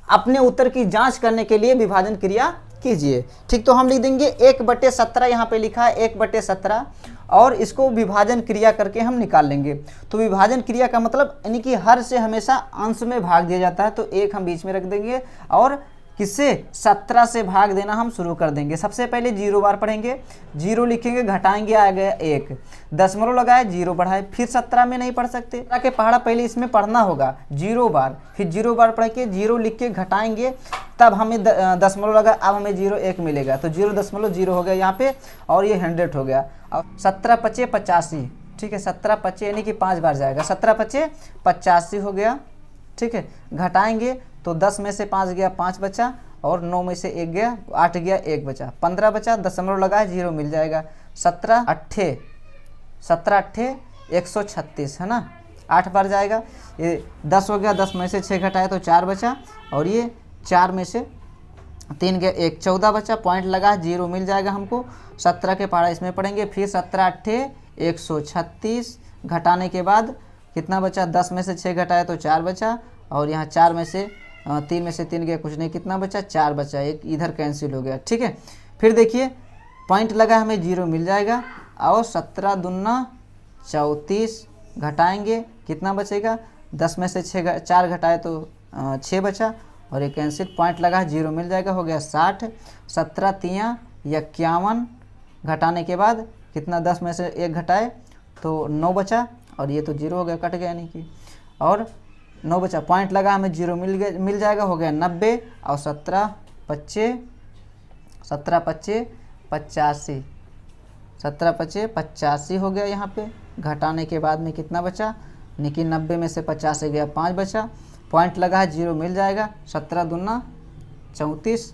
अपने उत्तर की जांच करने के लिए विभाजन क्रिया कीजिए, ठीक। तो हम लिख देंगे 1/17, यहाँ पे लिखा है 1/17 और इसको विभाजन क्रिया करके हम निकाल लेंगे। तो विभाजन क्रिया का मतलब यानी कि हर से हमेशा अंश में भाग दिया जाता है, तो 1 हम बीच में रख देंगे और किससे 17 से भाग देना हम शुरू कर देंगे। सबसे पहले 0 बार पढ़ेंगे, 0 लिखेंगे, घटाएंगे, आ गया 1, दशमलव लगाए 0 बढ़ाए, फिर 17 में नहीं पढ़ सकते, के पहाड़ा पहले इसमें पढ़ना होगा 0 बार, फिर 0 बार पढ़ के 0 लिख के घटाएंगे, तब हमें दशमलव लगा, अब हमें 0 मिलेगा, तो 0.0 हो गया यहाँ पे और ये 100 हो गया। अब 17×5 = 85, ठीक है, 17×5 यानी कि 5 बार जाएगा, 17×5 = 85 हो गया, ठीक है। घटाएंगे तो 10 में से 5 गया, 5 बचा, और 9 में से 1 गया, 8 गया, 1 बचा, 15 बचा, दशमलव लगाए 0 मिल जाएगा। 17×8 = 136 है ना, 8 बार जाएगा, ये 10 हो गया, 10 में से 6 घटाए तो 4 बचा, और ये 4 में से 3 गया, 1, 14 बचा, पॉइंट लगा 0 मिल जाएगा हमको। 17 के पहाड़ा इसमें पढ़ेंगे, फिर 17×8 = 136, घटाने के बाद कितना बचा, 10 में से 6 घटाया तो 4 बचा, और यहाँ 4 में से 3 में से 3 गया, कुछ नहीं, कितना बचा, 4 बचा, एक इधर कैंसिल हो गया, ठीक है। फिर देखिए पॉइंट लगा, हमें 0 मिल जाएगा, और 17 दूना 34, घटाएंगे कितना बचेगा, 10 में से 4 घटाए तो 6 बचा, और एक कैंसिल, पॉइंट लगा 0 मिल जाएगा, हो गया 60। 17 तियाँ 51, घटाने के बाद कितना, 10 में से 1 घटाए तो 9 बचा, और ये तो 0 हो गया, कट गया यानी कि, और 9 बचा, पॉइंट लगा, हमें 0 मिल जाएगा, हो गया 90, और 17×5 = 85, 17×5 = 85 हो गया यहाँ पे। घटाने के बाद में कितना बचा, यानी कि 90 में से 50 गया, 5 बचा, पॉइंट लगा है, 0 मिल जाएगा। 17 दूना 34,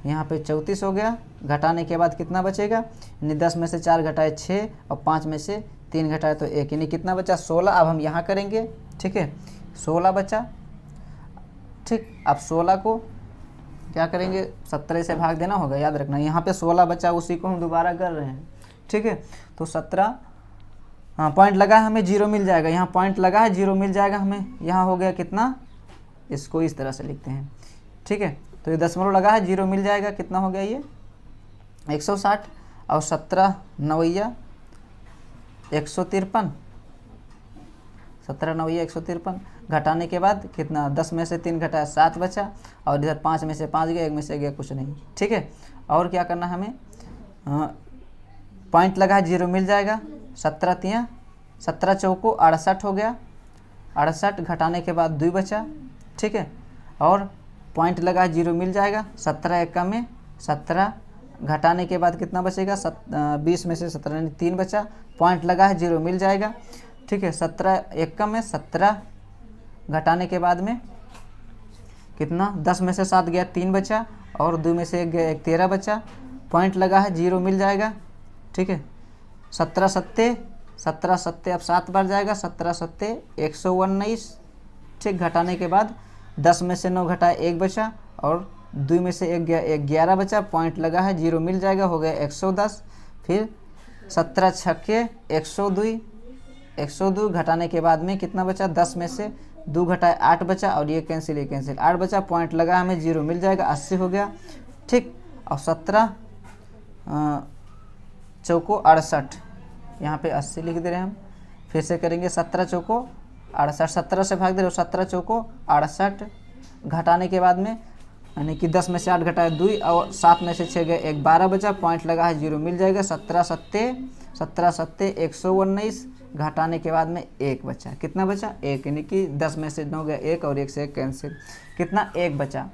यहाँ पे 34 हो गया। घटाने के बाद कितना बचेगा, यानी 10 में से 4 घटाए 6 और 5 में से 3 घटाए तो 1, यानी कितना बचा 16। अब हम यहाँ करेंगे, ठीक है, 16 बचा। ठीक, अब 16 को क्या करेंगे, 17 से भाग देना होगा, याद रखना। यहाँ पे 16 बचा, उसी को हम दोबारा कर रहे हैं, ठीक है। तो 17, हाँ पॉइंट लगा है, हमें 0 मिल जाएगा। यहाँ पॉइंट लगा है, 0 मिल जाएगा हमें। यहाँ हो गया कितना, इसको इस तरह से लिखते हैं, ठीक है। तो ये दशमलव लगा है, 0 मिल जाएगा। कितना हो गया ये 160 और 17 नवैया 153, 17 नवैया 153। घटाने के बाद कितना, 10 में से 3 घटाया 7 बचा, और इधर 5 में से 5 गया, 1 में से गया कुछ नहीं, ठीक है। और क्या करना है हमें, पॉइंट लगा है, 0 मिल जाएगा। 17 तियाँ 17 चौको 68 हो गया, 68 घटाने के बाद 2 बचा, ठीक है। और पॉइंट लगा है, 0 मिल जाएगा। 17 1 में 17 घटाने के बाद कितना बचेगा, 20 में से 17 यानी 3 बचा। पॉइंट लगा है, 0 मिल जाएगा, ठीक है। 17 1 में 17 घटाने के बाद में कितना, 10 में से 7 गया 3 बचा, और 2 में से 1 गया 1, 13 बचा। पॉइंट लगा है, 0 मिल जाएगा, ठीक है। 17 सत्ते अब 7 बार जाएगा, 17 सत्ते 119, ठीक। घटाने के बाद 10 में से 9 घटाया 1 बचा, और 2 में से 1 गया 11 बचा। पॉइंट लगा है, 0 मिल जाएगा, हो गया 110। फिर 17 छक्के 102 घटाने के बाद में कितना बचा, 10 में से 2 घटाए 8 बचा, और ये कैंसिल 8 बचा। पॉइंट लगा हमें, 0 मिल जाएगा, 80 हो गया, ठीक। और 17 चौको 68, यहाँ पे 80 लिख दे रहे हैं हम। फिर से करेंगे, 17 चौको 68, 17 से भाग दे रहे हो, 17 चौको 68 घटाने के बाद में यानी कि 10 में से 8 घटाए 2, और 7 में से 6 गए 1, 12 बचा। पॉइंट लगा है, 0 मिल जाएगा। 17 सत्ते 119 घटाने के बाद में 1 बचा। कितना बचा, 1, यानी कि 10 में से 9 गया 1, और 1 से 1 कैंसिल। कितना, 1 बचा।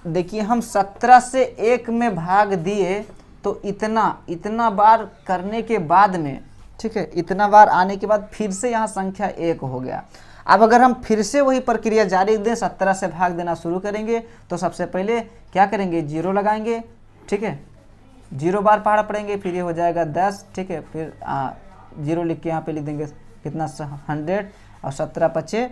देखिए हम 17 से 1 में भाग दिए, तो इतना बार करने के बाद में, ठीक है, इतना बार आने के बाद फिर से यहाँ संख्या 1 हो गया। अब अगर हम फिर से वही प्रक्रिया जारी दें, 17 से भाग देना शुरू करेंगे, तो सबसे पहले क्या करेंगे, 0 लगाएंगे, ठीक है। 0 बार पहाड़ पड़ेंगे, फिर ये हो जाएगा 10, ठीक है। फिर 0 लिख के यहाँ पे लिख देंगे कितना, 100, और 17 पचे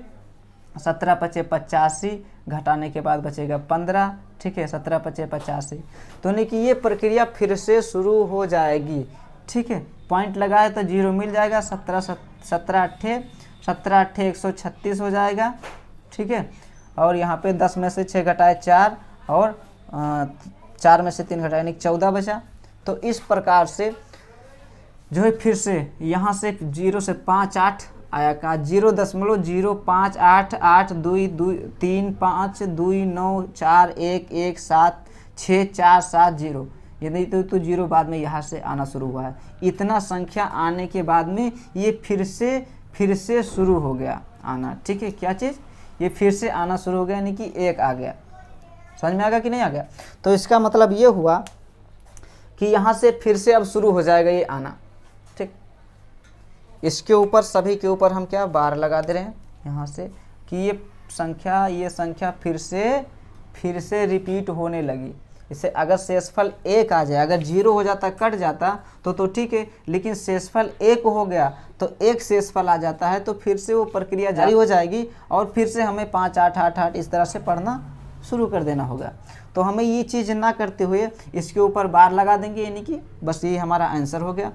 85 घटाने के बाद बचेगा 15, ठीक है। 17 पचे 85, तो यानी कि ये प्रक्रिया फिर से शुरू हो जाएगी, ठीक है। पॉइंट लगा है तो 0 मिल जाएगा। 17 अट्ठे 136 हो जाएगा, ठीक है। और यहाँ पे 10 में से 6 घटाए 4, और 4 में से 3 घटाए यानी 14 बचा। तो इस प्रकार से जो है फिर से यहाँ से 0 से 5 8 आया का 0.0588232 ये नहीं तो 0 बाद में यहाँ से आना शुरू हुआ है। इतना संख्या आने के बाद में ये फिर से शुरू हो गया आना, ठीक है। क्या चीज़, ये फिर से आना शुरू हो गया, यानी कि 1 आ गया। समझ में आ गया कि नहीं आ गया। तो इसका मतलब ये हुआ कि यहाँ से फिर से अब शुरू हो जाएगा ये आना, ठीक। इसके ऊपर सभी के ऊपर हम क्या बार लगा दे रहे हैं यहाँ से कि ये संख्या फिर से रिपीट होने लगी। इससे अगर शेषफल 1 आ जाए, अगर 0 हो जाता कट जाता तो ठीक है, लेकिन शेषफल 1 हो गया तो 1 शेषफल आ जाता है, तो फिर से वो प्रक्रिया जारी हो जाएगी, और फिर से हमें 5 8 8 8 इस तरह से पढ़ना शुरू कर देना होगा। तो हमें ये चीज़ ना करते हुए इसके ऊपर बार लगा देंगे, यानी कि बस ये हमारा आंसर हो गया।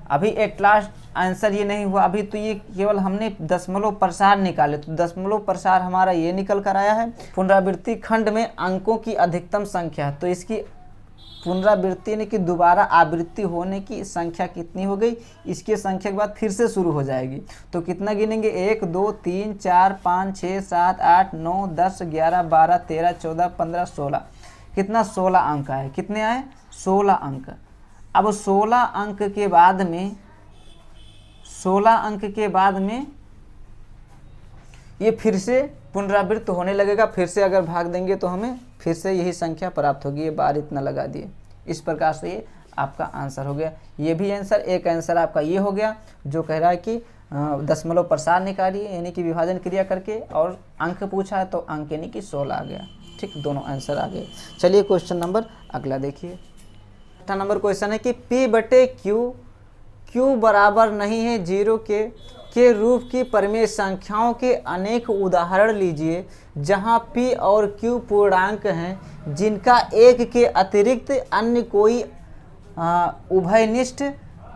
अभी एट लास्ट आंसर ये नहीं हुआ, अभी तो ये केवल हमने दशमलव प्रसार निकाले, तो दशमलव प्रसार हमारा ये निकल कर आया है। पुनरावृत्ति खंड में अंकों की अधिकतम संख्या, तो इसकी पुनरावृत्ति यानी कि दोबारा आवृत्ति होने की संख्या कितनी हो गई, इसकी संख्या के बाद फिर से शुरू हो जाएगी। तो कितना गिनेंगे, 1 2 3 4 5 6 7 8 9 10 11 12 13 14 15 16, कितना 16 अंक आए। कितने आए, 16 अंक। अब 16 अंक के बाद में ये फिर से पुनरावृत्त होने लगेगा। फिर से अगर भाग देंगे तो हमें फिर से यही संख्या प्राप्त होगी। ये बार इतना लगा दिए, इस प्रकार से ये आपका आंसर हो गया। ये भी आंसर, एक आंसर आपका ये हो गया जो कह रहा है कि दशमलव प्रसार निकालिए यानी कि विभाजन क्रिया करके, और अंक पूछा है तो अंक यानी कि 16 आ गया। ठीक, दोनों आंसर आ गए। चलिए क्वेश्चन नंबर अगला देखिए। 8 नंबर क्वेश्चन है कि P/Q बराबर नहीं है 0 के रूप की परिमेय संख्याओं के अनेक उदाहरण लीजिए जहां P और Q पूर्णांक हैं जिनका एक के अतिरिक्त अन्य कोई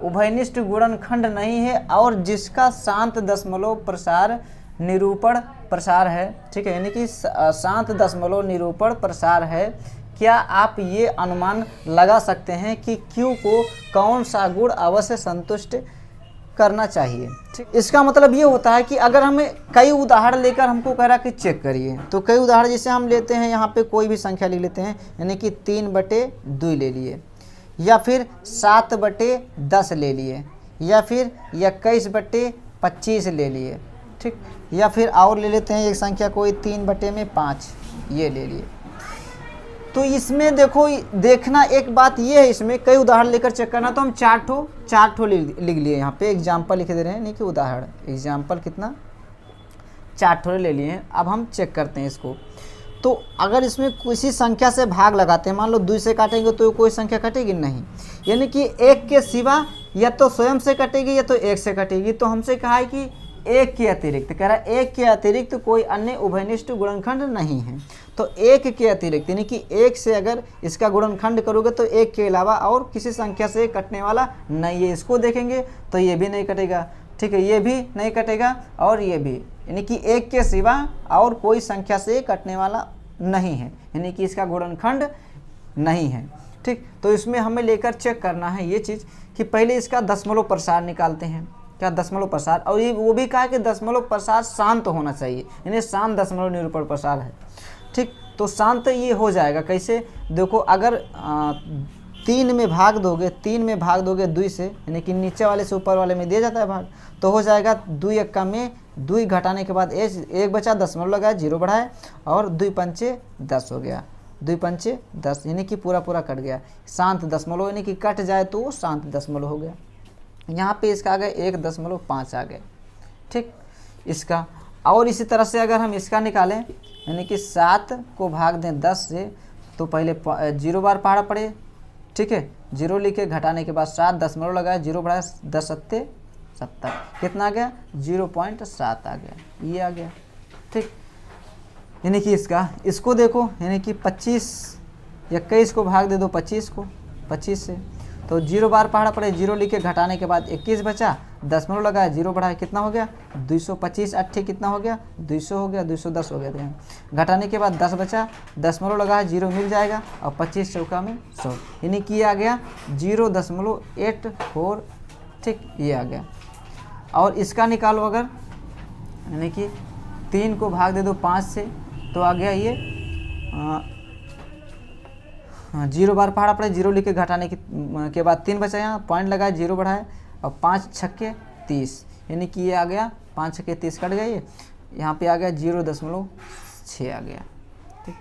उभयनिष्ठ गुणनखंड नहीं है और जिसका शांत दशमलव प्रसार निरूपण प्रसार है। ठीक है, यानी कि शांत दशमलव निरूपण प्रसार है। क्या आप ये अनुमान लगा सकते हैं कि Q को कौन सा गुण अवश्य संतुष्ट करना चाहिए? ठीक, इसका मतलब ये होता है कि अगर हमें कई उदाहरण लेकर हमको कह रहा कि चेक करिए, तो कई उदाहरण जैसे हम लेते हैं, यहाँ पे कोई भी संख्या लिख लेते हैं, यानी कि 3/2 ले लिए, या फिर 7/10 ले लिए, या फिर 21/25 ले लिए। ठीक, या फिर और ले लेते हैं एक संख्या कोई 3/5 ये ले लिए। तो इसमें देखो, देखना एक बात ये है, इसमें कई उदाहरण लेकर चेक करना, तो हम चार ठो लिख लिए। यहाँ पे एग्जाम्पल लिख दे रहे हैं, नहीं कि उदाहरण, एग्जाम्पल कितना 4 ठो ले लिए हैं। अब हम चेक करते हैं इसको। तो अगर इसमें किसी संख्या से भाग लगाते हैं, मान लो 2 से काटेंगे तो कोई संख्या कटेगी नहीं, यानी कि 1 के सिवा या तो स्वयं से कटेगी या तो 1 से कटेगी। तो हमसे कहा है कि 1 के अतिरिक्त, कह रहा है 1 के अतिरिक्त कोई अन्य उभयनिष्ठ गुणनखंड नहीं है। तो 1 के अतिरिक्त यानी कि 1 से अगर इसका गुणनखंड करोगे तो 1 के अलावा और किसी संख्या से कटने वाला नहीं है। इसको देखेंगे तो ये भी नहीं कटेगा। ठीक है, ये भी नहीं कटेगा और ये भी, यानी कि 1 के सिवा और कोई संख्या से कटने वाला नहीं है, यानी कि इसका गुणनखंड नहीं है। ठीक, तो इसमें हमें लेकर चेक करना है ये चीज़ कि पहले इसका दशमलव प्रसार निकालते हैं। क्या दशमलव प्रसार, और ये वो भी कहा कि दशमलव प्रसार शांत होना चाहिए, यानी शांत दशमलव निरूपण प्रसार है। ठीक, तो शांत ये हो जाएगा कैसे? देखो, अगर 3 में भाग दोगे 2 से, यानी कि नीचे वाले से ऊपर वाले में दिया जाता है भाग, तो हो जाएगा 2 1 में 2 घटाने के बाद 1 बचा, दशमलव लगाया, 0 बढ़ाए, और 2 पंचे 10 हो गया, 2 पंचे 10, यानी कि पूरा कट गया। शांत दशमलव यानी कि कट जाए तो वो शांत दशमलव हो गया। यहाँ पे इसका आ गया 1.5 आ गए। ठीक, इसका, और इसी तरह से अगर हम इसका निकालें, यानी कि 7 को भाग दें 10 से, तो पहले 0 बार पहाड़ा पड़े। ठीक है, 0 लिखे, घटाने के बाद 7, दशमलव लगाया, 0 बढ़ाया, 10 7 70, कितना आ गया? 0.7 आ गया, ये आ गया। ठीक, यानी कि इसको देखो, यानी कि 21 को भाग दे दो 25 से, तो 0 बार पहाड़ा पड़े, 0 लिखे, घटाने के बाद 21 बचा, दशमलव लगाया, 0 बढ़ाया, कितना हो गया? 225 8 कितना हो गया? 200 हो गया, 210 हो गया। घटाने के बाद 10 बचा, दशमलव लगाया, 0 मिल जाएगा, और 25 चौका में 100, यानी कि ये आ गया 0.84। ठीक, ये आ गया। और इसका निकालो अगर, यानी कि 3 को भाग दे दो 5 से, तो आ गया ये 0 बार पहाड़ा पड़े, 0 लिखे, घटाने के बाद 3 बचा, यहाँ पॉइंट लगाया, 0 बढ़ाए, और 5 छक्के 30, यानी कि ये आ गया 5 छक्के 30 कट गए, यहाँ पे आ गया 0.6 आ गया। ठीक,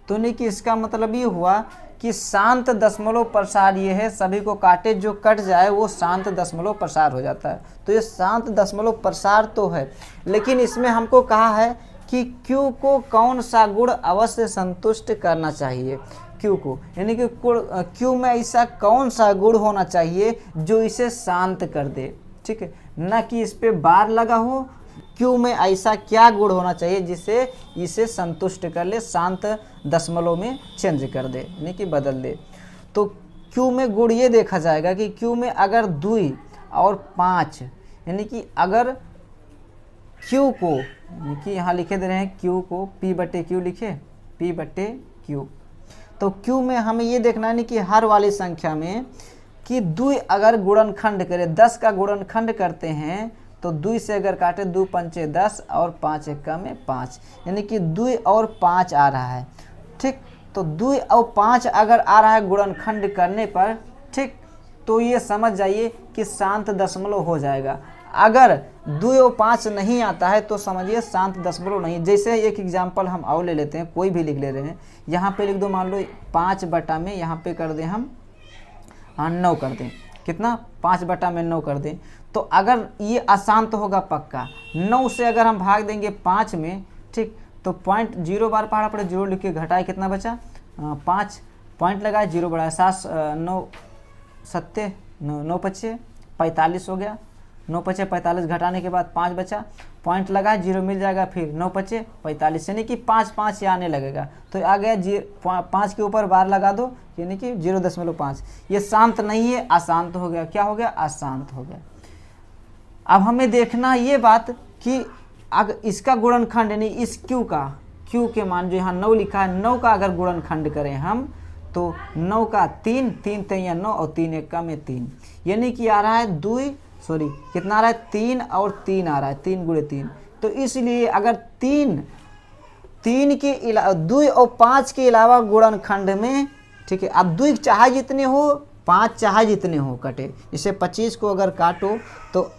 तो नहीं कि इसका मतलब ये हुआ कि शांत दशमलव प्रसार ये है, सभी को काटे, जो कट जाए वो शांत दशमलव प्रसार हो जाता है। तो ये शांत दशमलव प्रसार तो है, लेकिन इसमें हमको कहा है कि Q को कौन सा गुण अवश्य संतुष्ट करना चाहिए। Q को, यानी कि Q में ऐसा कौन सा गुण होना चाहिए जो इसे शांत कर दे। ठीक है, न कि इस पे बार लगा हो। Q में ऐसा क्या गुण होना चाहिए जिससे इसे संतुष्ट कर ले, शांत दशमलव में चेंज कर दे, यानी कि बदल दे। तो Q में गुण ये देखा जाएगा कि Q में अगर 2 और 5, यानी कि अगर Q को, यानी कि यहाँ लिखे दे रहे हैं Q को P/Q लिखे, P/Q, तो Q में हमें ये देखना है कि हर वाली संख्या में कि 2 अगर गुणनखंड करे, 10 का गुणनखंड करते हैं, तो 2 से अगर काटे, 2 पंचे 10 और 5 1 में 5, यानी कि 2 और 5 आ रहा है। ठीक, तो 2 और 5 अगर आ रहा है गुणनखंड करने पर, ठीक, तो ये समझ जाइए कि शांत दशमलव हो जाएगा। अगर 2 और 5 नहीं आता है तो समझिए शांत दशमलव नहीं। जैसे एक एग्जाम्पल हम और ले लेते हैं, कोई भी लिख ले रहे हैं, यहाँ पे लिख दो, मान लो 5 में यहाँ पे कर दें हम 9 कर दें, कितना? 5 में 9 कर दें, तो अगर ये अशांत होगा पक्का। 9 से अगर हम भाग देंगे 5 में, ठीक, तो पॉइंट 0 बार पढ़ा पड़े, 0 लिख के घटाए, कितना बचा 5, पॉइंट लगाए 0 बढ़ाया 7, 9 7 9 5 45 हो गया, 9 5 45 घटाने के बाद 5 बचा, पॉइंट लगा 0 मिल जाएगा, फिर 9 5 45 यानी कि 5 5 ये आने लगेगा, तो आ गया 5 के ऊपर बार लगा दो यानी कि 0.5। ये शांत नहीं है, अशांत हो गया। क्या हो गया? अशांत हो गया। अब हमें देखना ये बात कि अगर इसका गुणनखंड यानी इस Q का, Q के मान जो यहाँ 9 लिखा है, 9 का अगर गुणनखंड करें हम तो 9 का 3, 3 3 9 और 3 1 का में 3, यानी कि आ रहा है 2, सॉरी कितना आ रहा है 3 और 3 आ रहा है, 3 गुणे 3। तो इसलिए अगर 3 के अलावा 2 और 5 के अलावा गुणनखंड में, ठीक है, अब 2 चाहे जितने हो, 5 चाहे जितने हो कटे, इसे 25 को अगर काटो तो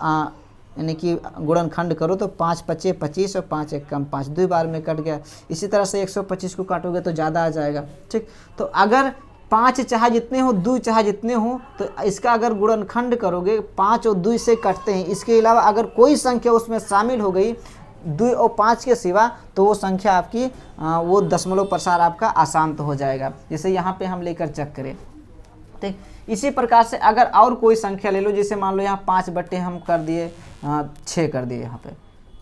यानी कि गुणनखंड करो तो 5 5 25 और 5 1 कम 5, 2 बार में कट गया। इसी तरह से 125 को काटोगे तो ज़्यादा आ जाएगा, ठीक। तो अगर 5 चाहे जितने हो, 2 चाहे जितने हो, तो इसका अगर गुणनखंड करोगे 5 और 2 से कटते हैं, इसके अलावा अगर कोई संख्या उसमें शामिल हो गई 2 और 5 के सिवा, तो वो संख्या आपकी वो दशमलव प्रसार आपका अशांत हो जाएगा। जैसे यहाँ पे हम लेकर चेक करें, ठीक। इसी प्रकार से अगर और कोई संख्या ले लो, जैसे मान लो यहाँ 5 बट्टे हम कर दिए 6 कर दिए, यहाँ पे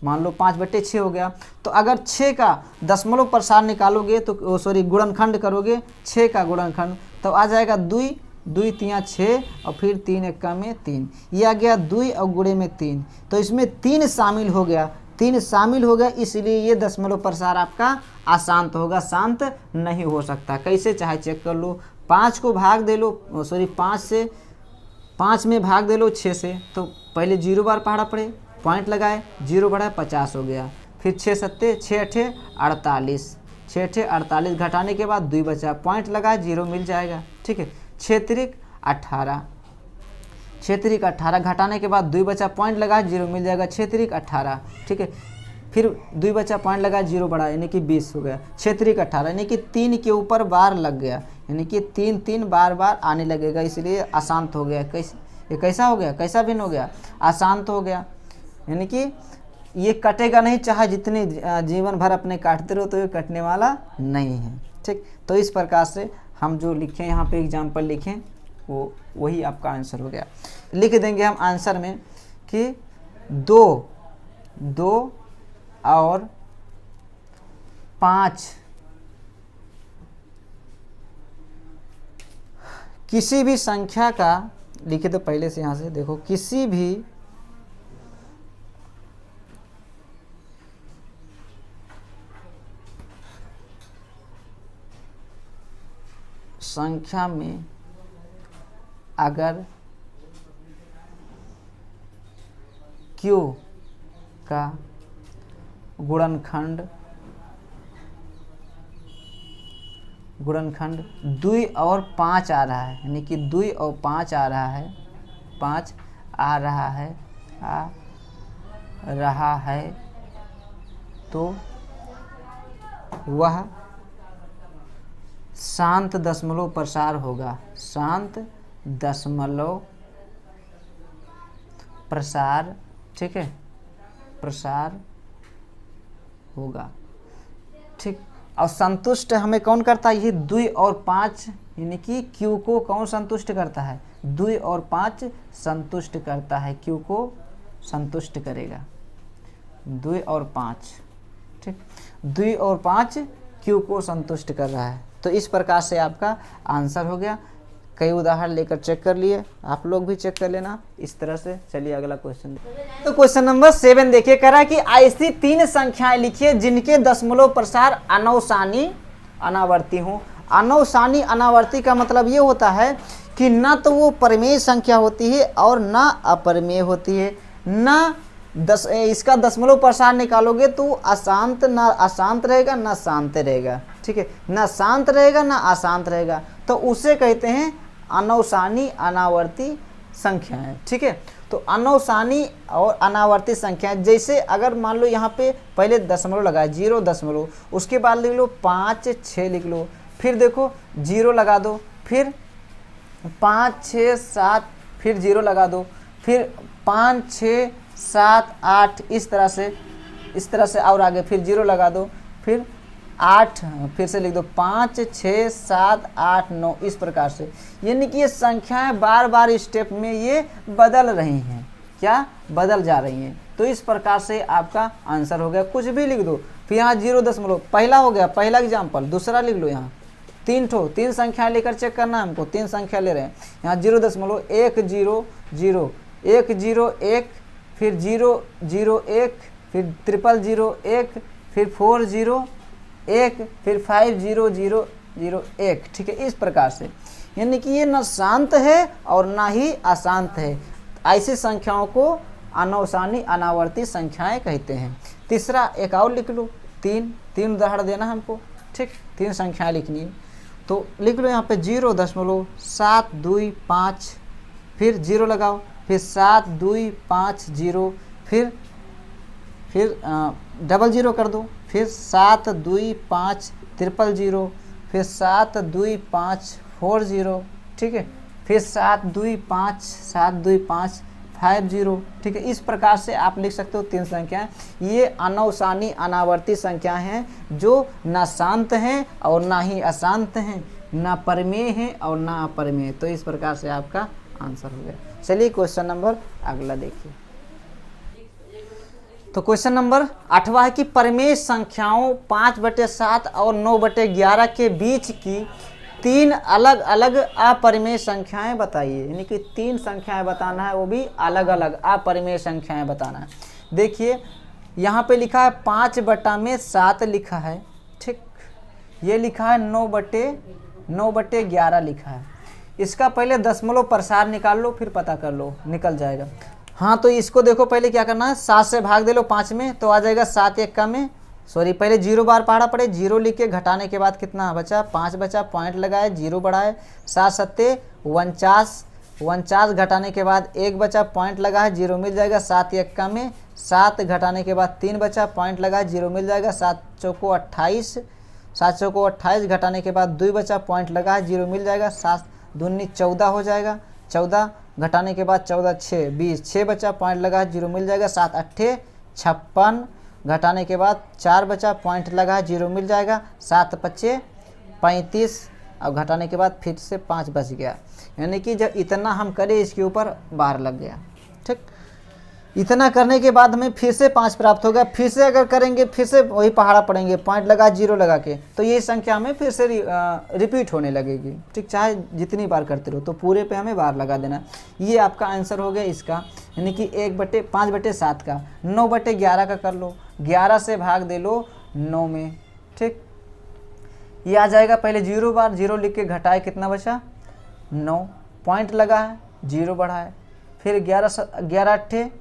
मान लो 5 बट्टे 6 हो गया, तो अगर 6 का दशमलव प्रसार निकालोगे तो सॉरी गुणनखंड करोगे 6 का गुणनखंड, तो आ जाएगा 2 2 3 6 और फिर 3 1 में 3, ये आ गया 2 और गुणे में 3, तो इसमें 3 शामिल हो गया, 3 शामिल हो गया, इसलिए ये दशमलव प्रसार आपका अशांत होगा, शांत नहीं हो सकता। कैसे चाहे चेक कर लो, 5 को भाग दे लो, सॉरी 5 में भाग दे लो 6 से, तो पहले 0 बार पढ़ा पड़े, पॉइंट लगाए 0 बढ़ाए 50 हो गया, फिर 6 7 6 8 48, 6 8 48 घटाने के बाद 2 बचा, पॉइंट लगाए 0 मिल जाएगा, ठीक है। 6 3 18, 6 3 18 घटाने के बाद 2 बचा, पॉइंट लगाए 0 मिल जाएगा, 6 3 18, ठीक है। फिर 2 बचा, पॉइंट लगाए 0 बढ़ा यानी कि 20 हो गया, 6 3 18 यानी कि 3 के ऊपर बार लग गया, यानी कि 3 3 बार बार आने लगेगा, इसलिए अशांत हो गया। कैसे ये कैसा हो गया, कैसा भिन्न हो गया? अशांत हो गया, यानी कि ये कटेगा नहीं, चाहे जितने जीवन भर अपने काटते रहो तो ये कटने वाला नहीं है, ठीक। तो इस प्रकार से हम जो लिखें यहाँ पे एग्जाम्पल लिखें वो वही आपका आंसर हो गया। लिख देंगे हम आंसर में कि 2 और 5 किसी भी संख्या का, लिखे तो पहले से यहाँ से देखो, किसी भी संख्या में अगर Q का गुणनखंड 2 और 5 आ रहा है, यानी कि 2 और 5 आ रहा है, 5 आ रहा है, तो वह शांत दशमलव प्रसार होगा, शांत दशमलव प्रसार, ठीक है, प्रसार होगा, ठीक। और संतुष्ट हमें कौन करता है? ये 2 और 5, यानी कि Q को कौन संतुष्ट करता है? 2 और 5 संतुष्ट करता है, Q को संतुष्ट करेगा, 2 और 5, ठीक। 2 और 5 Q को संतुष्ट कर रहा है, तो इस प्रकार से आपका आंसर हो गया। कई उदाहरण लेकर चेक कर लिए, आप लोग भी चेक कर लेना इस तरह से। चलिए अगला क्वेश्चन। तो क्वेश्चन नंबर 7 देखिए, कह रहा है कि ऐसी 3 संख्याएं लिखिए जिनके दशमलव प्रसार अनवसानी अनावर्ती हो। अनवसानी अनावर्ती का मतलब ये होता है कि ना तो वो परिमेय संख्या होती है और ना अपरिमेय होती है, ना इसका दशमलव प्रसार निकालोगे तो अशांत, ना अशांत रहेगा ना शांत रहेगा, ठीक है, ना शांत रहेगा ना अशांत रहेगा, तो उसे कहते हैं अनवसानी अनावर्ती संख्याएं, ठीक है। तो अनवसानी और अनावर्ती संख्याएं, जैसे अगर मान लो यहाँ पे पहले दशमलव लगाए 0 दशमलव, उसके बाद लिख लो 5 6 लिख लो, फिर देखो 0 लगा दो, फिर 5 6 7, फिर 0 लगा दो, फिर 5 6 7 8 इस तरह से और आगे फिर 0 लगा दो, फिर 8 फिर से लिख दो, 5 6 7 8 9 इस प्रकार से। यानी कि ये संख्याएं बार बार स्टेप में ये बदल रही हैं, क्या बदल जा रही हैं। तो इस प्रकार से आपका आंसर हो गया। कुछ भी लिख दो, फिर यहाँ 0., पहला हो गया, पहला एग्जाम्पल। दूसरा लिख लो, यहाँ 3 संख्या लेकर चेक करना है हमको, 3 संख्या ले रहे हैं। यहाँ 0.1 0 0 1 0 1 फिर 0 0 1 फिर 0 1 फिर 4 0 1 फिर 5 0 0 0 1। ठीक है, इस प्रकार से। यानी कि ये न शांत है और ना ही अशांत है। ऐसी संख्याओं को अनौसानी अनावर्ती संख्याएं कहते हैं। तीसरा एक और लिख लो, 3 उदाहरण देना हमको। ठीक, 3 संख्याएं लिखनी है तो लिख लो यहाँ पे 0.725 फिर 0 लगाओ, फिर 725 फिर 00 कर दो, फिर 725 000 फिर 725 40। ठीक है, फिर 725 50। ठीक है, इस प्रकार से आप लिख सकते हो 3 संख्याएं। ये अनौसानी अनावर्ती संख्याएं हैं जो ना शांत हैं और ना ही अशांत हैं, ना परमेय हैं और ना अपरमेय। तो इस प्रकार से आपका आंसर हो गया। चलिए क्वेश्चन नंबर अगला देखिए। तो क्वेश्चन नंबर 8वां है कि परमेय संख्याओं 5/7 और 9/11 के बीच की 3 अलग अलग अपरिमेय संख्याएं बताइए। यानी कि 3 संख्याएं बताना है, वो भी अलग अलग अपरिमेय संख्याएं बताना है। देखिए यहाँ पे लिखा है 5/7 लिखा है। ठीक, ये लिखा है 9/11 लिखा है। इसका पहले दशमलव प्रसार निकाल लो, फिर पता कर लो, निकल जाएगा। हाँ, तो इसको देखो, पहले क्या करना है, 7 से भाग दे लो 5 में, तो आ जाएगा 7 1 में, सॉरी पहले 0 बार पढ़ा पड़े, 0 लिख के घटाने के बाद कितना बचा, 5 बचा, पॉइंट लगाए, 0 बढ़ाए, 7 7 49 घटाने के बाद 1 बचा, पॉइंट लगाए, 0 मिल जाएगा। 7 1 में 7 घटाने के बाद 3 बचा, पॉइंट लगाए, 0 मिल जाएगा। 7 चौको 28 घटाने के बाद 2 बचा, पॉइंट लगाए, 0 मिल जाएगा। 7 दूनी 14 हो जाएगा। 14 घटाने के बाद 14 6 20, 6 बचा, पॉइंट लगा, 0 मिल जाएगा। 7 8 56 घटाने के बाद 4 बचा, पॉइंट लगा, 0 मिल जाएगा। 7 5 35 और घटाने के बाद फिर से 5 बच गया। यानी कि जब इतना हम करें इसके ऊपर बार लग गया। ठीक, इतना करने के बाद हमें फिर से 5 प्राप्त हो गया। फिर से अगर करेंगे, फिर से वही पहाड़ा पड़ेंगे, पॉइंट लगा, 0 लगा के, तो ये संख्या हमें फिर से रिपीट होने लगेगी। ठीक, चाहे जितनी बार करते रहो, तो पूरे पे हमें बार लगा देना। ये आपका आंसर हो गया इसका। यानी कि 1/5/7 का, 9/11 का कर लो, 11 से भाग दे लो 9 में। ठीक, ये आ जाएगा। पहले 0 बार 0 लिख के घटाए, कितना बचा 9, पॉइंट लगा है, 0 बढ़ाए, फिर 11 8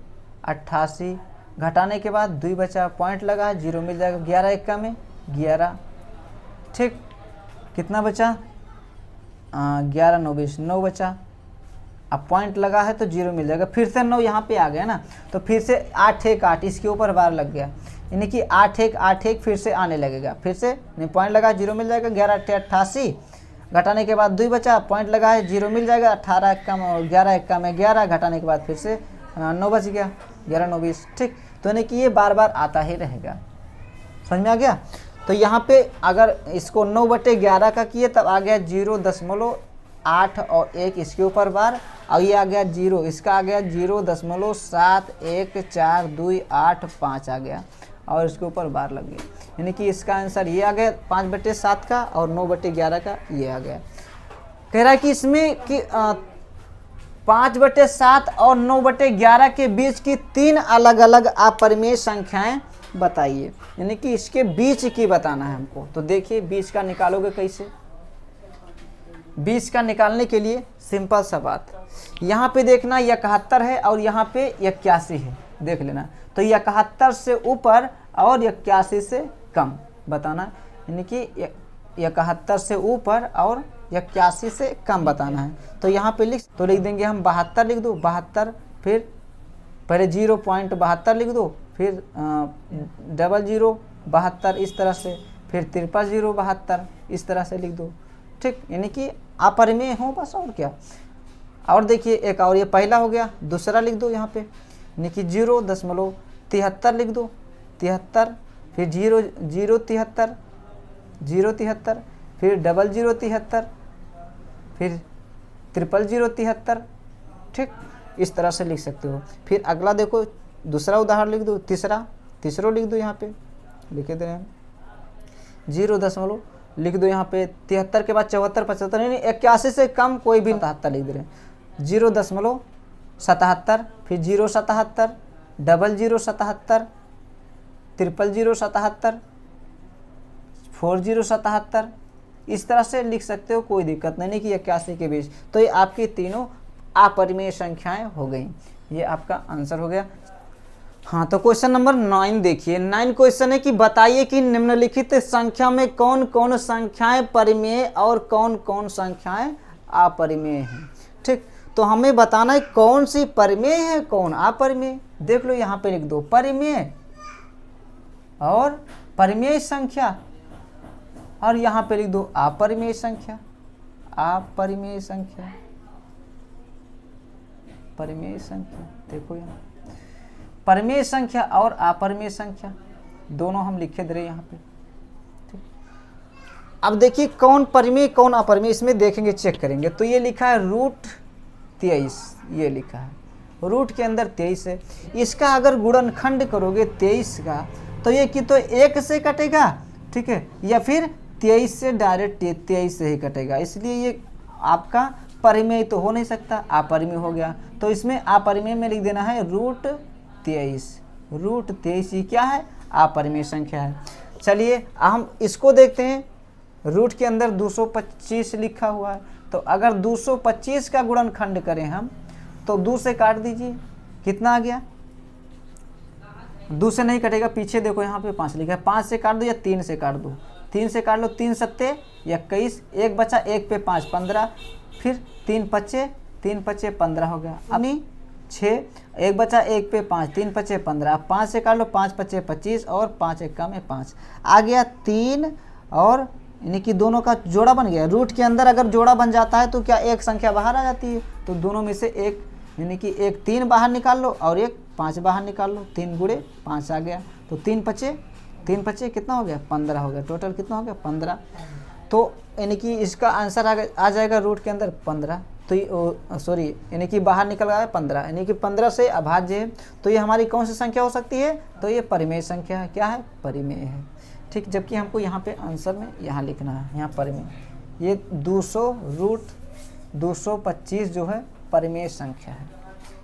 88 घटाने के बाद 2 बचा, पॉइंट लगा है, 0 मिल जाएगा। 11 1 में 11। ठीक, कितना बचा 11 9 20, 9 बचा, अब पॉइंट लगा है तो 0 मिल जाएगा। फिर से 9 यहाँ पे आ गया ना, तो फिर से 8 1 8 इसके ऊपर बार लग गया। यानी कि 8 1 फिर से आने लगेगा, फिर से पॉइंट लगा, 0 मिल जाएगा। 11 8 88 घटाने के बाद 2 बचा, पॉइंट लगा है, 0 मिल जाएगा। 18 1 और 11 1 में 11 घटाने के बाद फिर से 9 बच गया, 11 9 20। ठीक, तो यानी कि ये बार बार आता ही रहेगा। समझ में आ गया। तो यहाँ पे अगर इसको 9/11 का किए, तब आ गया 0.8 और 1 इसके ऊपर बार, और ये आ गया 0, इसका आ गया 0.71428 आ गया, और इसके ऊपर बार लग गया। यानी कि इसका आंसर ये आ गया 5/7 का, और 9/11 का ये आ गया। कह रहा है कि इसमें कि 5/7 और 9/11 के बीच की 3 अलग अलग अपरिमेय संख्याएं बताइए। यानी कि इसके बीच की बताना है हमको। तो देखिए बीच का निकालोगे कैसे। बीच का निकालने के लिए सिंपल सा बात, यहाँ पे देखना 71 है और यहाँ पे 81 है, देख लेना। तो 71 से ऊपर और 81 से कम बताना। यानी कि 71 से ऊपर और 81 से कम बताना है। तो यहाँ पे लिख देंगे हम 72 लिख दो, 72, फिर पहले 0.72 लिख दो, फिर 00 72 इस तरह से, फिर 0 72 इस तरह से लिख दो। ठीक, यानी कि अपरिमेय हो बस, और क्या। और देखिए एक और, ये पहला हो गया, दूसरा लिख दो यहाँ पे, यानी कि 0.73 लिख दो, 73, फिर 0.73, 0.73, फिर 00.73, फिर 000.73, ठीक, इस तरह से लिख सकते हो। फिर अगला देखो, दूसरा उदाहरण लिख दो, तीसरा लिख दो, यहाँ पे लिखे दे रहे हैं 0 लिख दो यहाँ पे, 73 के बाद 74, 75, नहीं 81 से कम कोई भी 77 लिख दे रहे हैं, 0.77, फिर 0.77, 00.77, 000.77, 40.77, इस तरह से लिख सकते हो, कोई दिक्कत नहीं कि 81 के बीच। तो ये आपकी तीनों अपरिमेय संख्याएं हो गई, ये आपका आंसर हो गया। हाँ, तो क्वेश्चन नंबर 9 देखिए। 9 क्वेश्चन है कि बताइए कि निम्नलिखित संख्या में कौन कौन संख्याएं परिमेय और कौन कौन संख्याएं अपरिमेय हैं। ठीक, तो हमें बताना है कौन सी परिमेय है कौन अपरिमेय। देख लो यहाँ पे लिख दो परिमेय और परिमेय संख्या, और यहाँ पे लिख दो अपरिमेय संख्या, अपरिमेय संख्या, परिमेय संख्या। देखो यहाँ परिमेय संख्या और अपरिमेय संख्या दोनों हम लिखे दे रहे यहाँ पे। ठीक, अब देखिए कौन परिमेय कौन अपरिमेय, इसमें देखेंगे, चेक करेंगे। तो ये लिखा है √23, ये लिखा है रूट के अंदर 23 है। इसका अगर गुणनखंड करोगे 23 का, तो ये कि तो 1 से कटेगा, ठीक है, या फिर 23 से डायरेक्ट 23 से ही कटेगा, इसलिए ये आपका परिमेय तो हो नहीं सकता, अपरिमेय हो गया। तो इसमें अपरिमेय में लिख देना है √23, ये क्या है, अपरिमेय संख्या है। चलिए हम इसको देखते हैं, रूट के अंदर 225 लिखा हुआ है, तो अगर 225 का गुणनखंड करें हम, तो 2 से काट दीजिए, कितना आ गया, 2 से नहीं कटेगा, पीछे देखो यहाँ पे 5 लिखा है, 5 से काट दो या 3 से काट दो, 3 से काट लो, 3 सत्ते 21, 1 बचा, 1 पे 5 15, फिर 3 पच्चे 15 हो गया, अभी 6, 1 बचा, 1 पे 5, 3 पच्चे 15, 5 से काट लो, 5 पच्चे 25 और 5 1 में 5 आ गया 3, और यानी कि दोनों का जोड़ा बन गया। रूट के अंदर अगर जोड़ा बन जाता है तो क्या एक संख्या बाहर आ जाती है, तो दोनों में से एक, यानी कि एक 3 बाहर निकाल लो और एक 5 बाहर निकाल लो, 3 गुणे 5 आ गया, तो 3 पच्चे कितना हो गया, 15 हो गया, टोटल कितना हो गया 15। तो यानी कि इसका आंसर आ जाएगा रूट के अंदर 15, तो सॉरी यानी कि बाहर निकल गया 15, यानी कि 15 से अभाज्य है। तो ये हमारी कौन सी संख्या हो सकती है, तो ये परिमेय संख्या है, क्या है, परिमेय है। ठीक, जबकि हमको यहाँ पे आंसर में यहाँ लिखना है, यहाँ परिमेय, ये 225 जो है परिमेय संख्या है,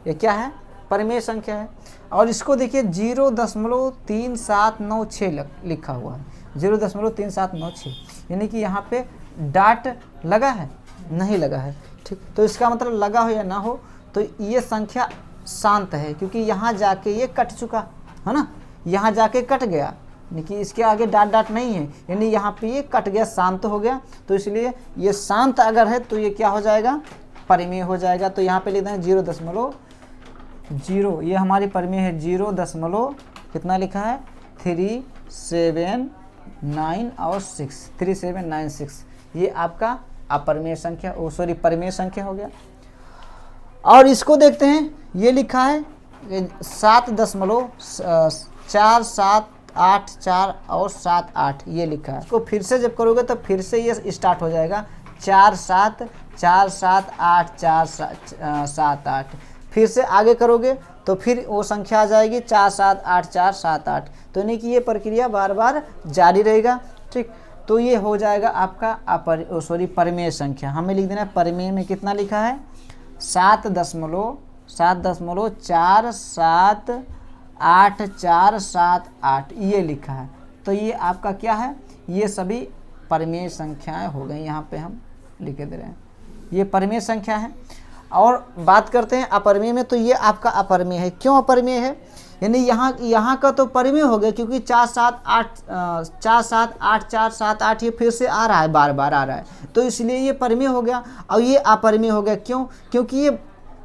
ये क्या है, परिमेय संख्या है। और इसको देखिए 0.3796 लिखा हुआ है, 0.3796, यानी कि यहाँ पे डाट लगा है, नहीं लगा है। ठीक, तो इसका मतलब लगा हो या ना हो, तो ये संख्या शांत है, क्योंकि यहाँ जाके ये कट चुका है ना, यहाँ जाके कट गया, यानी कि इसके आगे डाट नहीं है, यानी यहाँ पे ये कट गया, शांत हो गया, तो इसलिए ये शांत अगर है तो ये क्या हो जाएगा, परिमेय हो जाएगा। तो यहाँ पे लिखते हैं 0.0, ये हमारी परिमेय है, 0. कितना लिखा है, 379 और 6, 3796, ये आपका अपरिमेय संख्या, सॉरी परिमेय संख्या हो गया। और इसको देखते हैं, ये लिखा है 7.4784 और 78, ये लिखा है। इसको फिर से जब करोगे तो फिर से ये स्टार्ट हो जाएगा, 47478478, फिर से आगे करोगे तो फिर वो संख्या आ जाएगी 478478। तो यानी कि ये प्रक्रिया बार बार जारी रहेगा। ठीक, तो ये हो जाएगा आपका परिमेय संख्या। हमें लिख देना है परिमेय में कितना लिखा है, 7.478478, ये लिखा है। तो ये आपका क्या है, ये सभी परिमेय संख्याएं हो गई, यहाँ पे हम लिख दे रहे हैं, ये परिमेय संख्या है। और बात करते हैं अपरिमेय में, तो ये आपका अपरिमेय है। क्यों अपरिमेय है, यानी यहाँ का तो परिमेय हो गया, क्योंकि 478478 ये फिर से आ रहा है, बार बार आ रहा है, तो इसलिए ये परिमेय हो गया। और ये अपरिमेय हो गया, क्यों, क्योंकि ये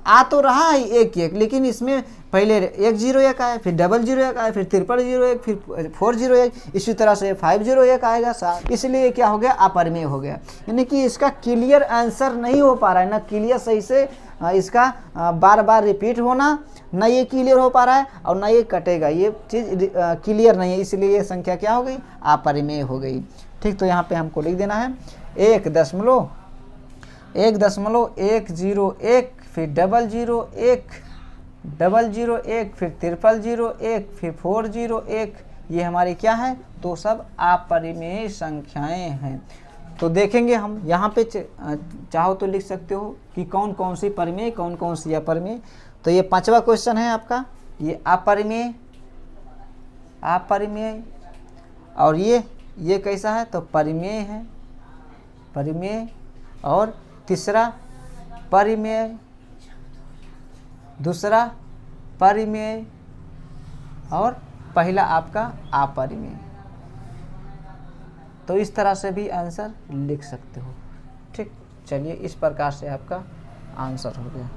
आ तो रहा है 1 1, लेकिन इसमें पहले 1 0 1 आया, फिर 0 0 1 आया, फिर 3 0 1, फिर 4 0 1, इसी तरह से 5 0 1 आएगा, इसलिए क्या हो गया, अपरिमेय हो गया। यानी कि इसका क्लियर आंसर नहीं हो पा रहा है, ना क्लियर सही से इसका बार बार रिपीट होना, ना ये क्लियर हो पा रहा है और ना ये कटेगा, ये चीज़ क्लियर नहीं है, इसलिए ये संख्या क्या हो गई, अपरिमेय हो गई। ठीक, तो यहाँ पे हमको लिख देना है 1.101, फिर 001, 001, फिर 001, फिर 401, ये हमारी क्या है, तो सब अपरिमेय संख्याएं हैं। तो देखेंगे हम यहाँ पे, चाहो तो लिख सकते हो कि कौन कौन सी परिमेय, कौन कौन सी अपरिमेय। तो ये 5वां क्वेश्चन है आपका, ये अपरिमेय, और ये कैसा है, तो परिमेय है, परिमेय, और तीसरा परिमेय, दूसरा परिमेय, और पहला आपका अपरिमेय। तो इस तरह से भी आंसर लिख सकते हो। ठीक, चलिए इस प्रकार से आपका आंसर हो गया।